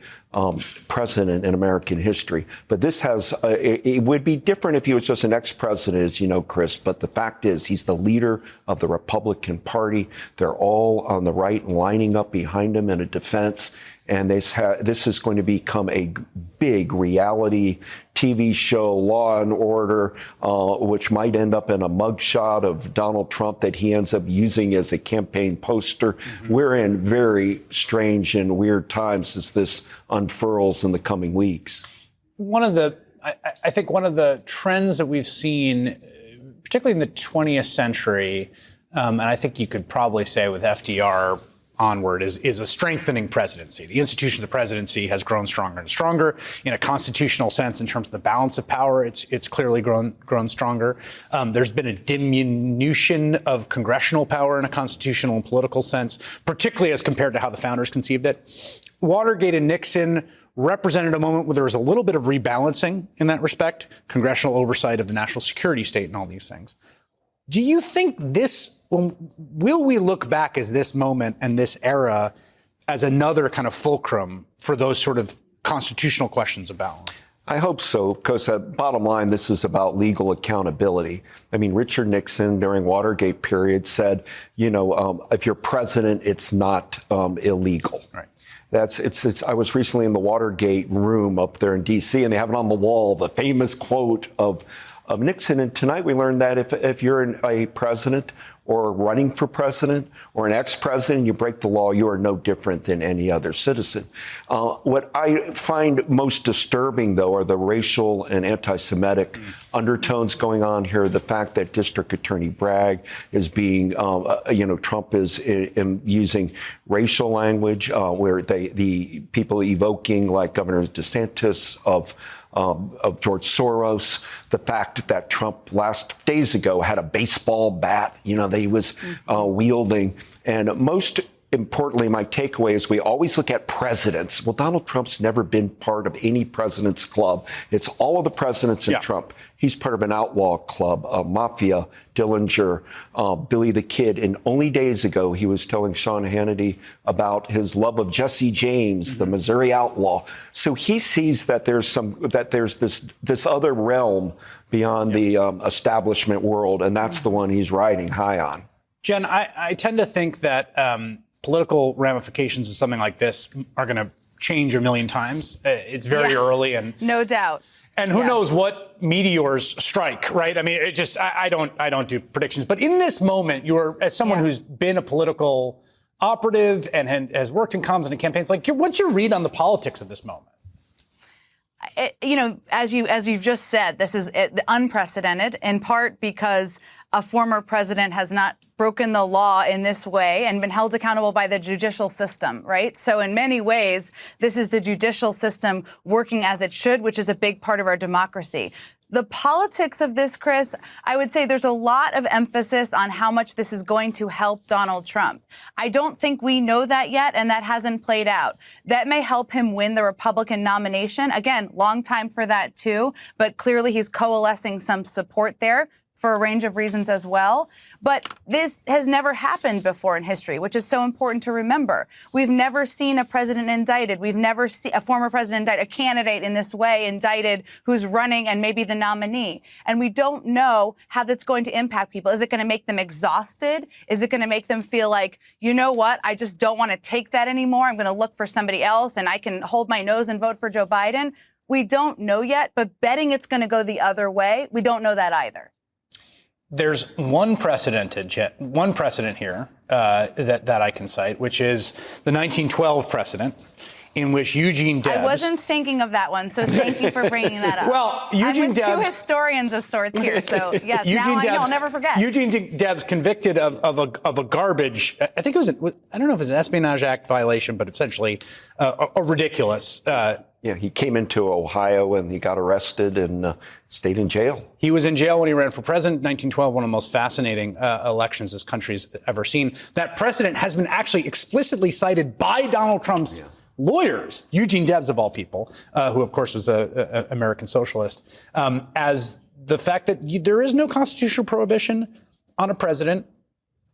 president in American history. But this has, it would be different if he was just an ex-president, as you know, Chris. But the fact is he's the leader of the Republican Party. They're all on the right lining up behind him in a defense. And this is going to become a big reality TV show, Law and Order, which might end up in a mugshot of Donald Trump that he ends up using as a campaign poster. We're in very strange and weird times as this unfurls in the coming weeks. I think one of the trends that we've seen, particularly in the 20th century, and I think you could probably say with FDR onward, is a strengthening presidency. The institution of the presidency has grown stronger and stronger in a constitutional sense in terms of the balance of power. It's clearly grown stronger. There's been a diminution of congressional power in a constitutional and political sense, particularly as compared to how the founders conceived it. Watergate and Nixon represented a moment where there was a little bit of rebalancing in that respect, congressional oversight of the national security state and all these things. Do you think will we look back as this moment and this era as another kind of fulcrum for those sort of constitutional questions of balance? I hope so, because bottom line, this is about legal accountability. I mean, Richard Nixon during Watergate period said, if you're president, it's not illegal. Right. I was recently in the Watergate room up there in D.C., and they have it on the wall, the famous quote of Nixon. And tonight we learned that if you're a president or running for president or an ex-president, you break the law, you are no different than any other citizen. What I find most disturbing, though, are the racial and anti-Semitic undertones going on here. The fact that District Attorney Bragg is being, Trump is using racial language where the people evoking, like Governor DeSantis of George Soros, the fact that Trump days ago had a baseball bat, that he was wielding. And most importantly, my takeaway is we always look at presidents. Well, Donald Trump's never been part of any president's club. It's all of the presidents and Trump. He's part of an outlaw club, Mafia, Dillinger, Billy the Kid. And only days ago, he was telling Sean Hannity about his love of Jesse James, the Missouri outlaw. So he sees that there's this other realm beyond the establishment world, and that's the one he's riding high on. Jen, I tend to think that political ramifications of something like this are going to change a million times. It's very early, and no doubt. And who knows what meteors strike, right? I mean, I don't do predictions. But in this moment, as someone who's been a political operative and has worked in comms and in campaigns, what's your read on the politics of this moment? As you've just said, this is unprecedented, in part because a former president has not broken the law in this way and been held accountable by the judicial system, right? So in many ways, this is the judicial system working as it should, which is a big part of our democracy. The politics of this, Chris, I would say there's a lot of emphasis on how much this is going to help Donald Trump. I don't think we know that yet, and that hasn't played out. That may help him win the Republican nomination. Again, long time for that too, but clearly he's coalescing some support there for a range of reasons as well. But this has never happened before in history, which is so important to remember. We've never seen a president indicted. We've never seen a former president indicted, a candidate in this way indicted who's running and maybe the nominee. And we don't know how that's going to impact people. Is it going to make them exhausted? Is it going to make them feel like, you know what, I just don't want to take that anymore. I'm going to look for somebody else and I can hold my nose and vote for Joe Biden? We don't know yet, but betting it's going to go the other way, we don't know that either. There's one precedent here that I can cite, which is the 1912 precedent, in which Eugene Debs. I wasn't thinking of that one, so thank you for bringing that up. Well, Eugene Debs. I'm with two historians of sorts here, so yes, now I know, I'll never forget. Eugene Debs convicted of a garbage. I think it was. I don't know if it was an Espionage Act violation, but essentially a ridiculous. Yeah, he came into Ohio and he got arrested and stayed in jail. He was in jail when he ran for president. 1912, one of the most fascinating elections this country's ever seen. That precedent has been actually explicitly cited by Donald Trump's lawyers, Eugene Debs of all people, who of course was an American socialist, as the fact that there is no constitutional prohibition on a president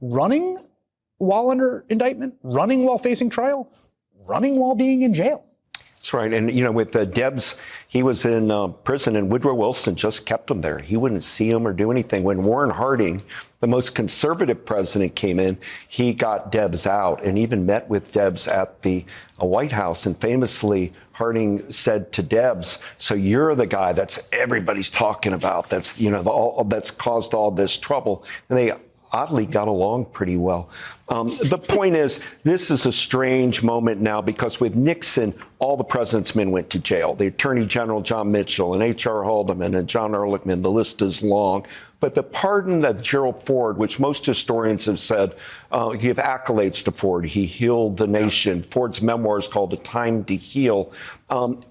running while under indictment, running while facing trial, running while being in jail. That's right. And, you know, with Debs, he was in prison and Woodrow Wilson just kept him there. He wouldn't see him or do anything. When Warren Harding, the most conservative president, came in, he got Debs out and even met with Debs at the White House. And famously, Harding said to Debs, so you're the guy that's everybody's talking about, that's, you know, that's caused all this trouble. And they oddly got along pretty well. The point is, this is a strange moment now because with Nixon, all the president's men went to jail. The Attorney General John Mitchell and H.R. Haldeman and John Ehrlichman, the list is long. But the pardon that Gerald Ford, which most historians have said, give accolades to Ford. He healed the nation. Ford's memoir is called A Time to Heal.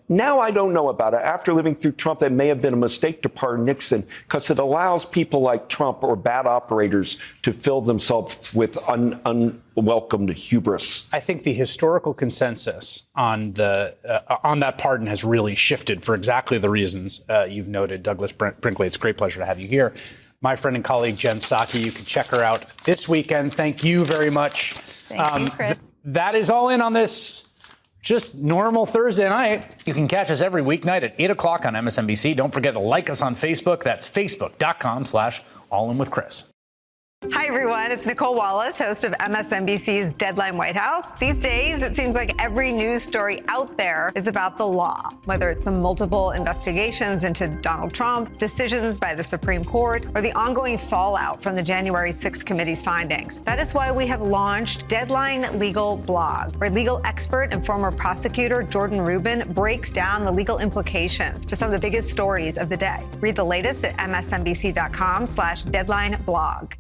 Now I don't know about it. After living through Trump, it may have been a mistake to pardon Nixon because it allows people like Trump or bad operators to fill themselves with unwelcomed hubris. I think the historical consensus on that pardon has really shifted for exactly the reasons you've noted, Douglas Brinkley. It's a great pleasure to have you here. My friend and colleague Jen Psaki, you can check her out this weekend. Thank you very much. Thank you, Chris. That is all in on this just normal Thursday night. You can catch us every weeknight at 8 o'clock on MSNBC. Don't forget to like us on Facebook. That's facebook.com/allinwithchris. Hi, everyone. It's Nicole Wallace, host of MSNBC's Deadline White House. These days, it seems like every news story out there is about the law, whether it's the multiple investigations into Donald Trump, decisions by the Supreme Court, or the ongoing fallout from the January 6th committee's findings. That is why we have launched Deadline Legal Blog, where legal expert and former prosecutor Jordan Rubin breaks down the legal implications to some of the biggest stories of the day. Read the latest at msnbc.com/deadlineblog.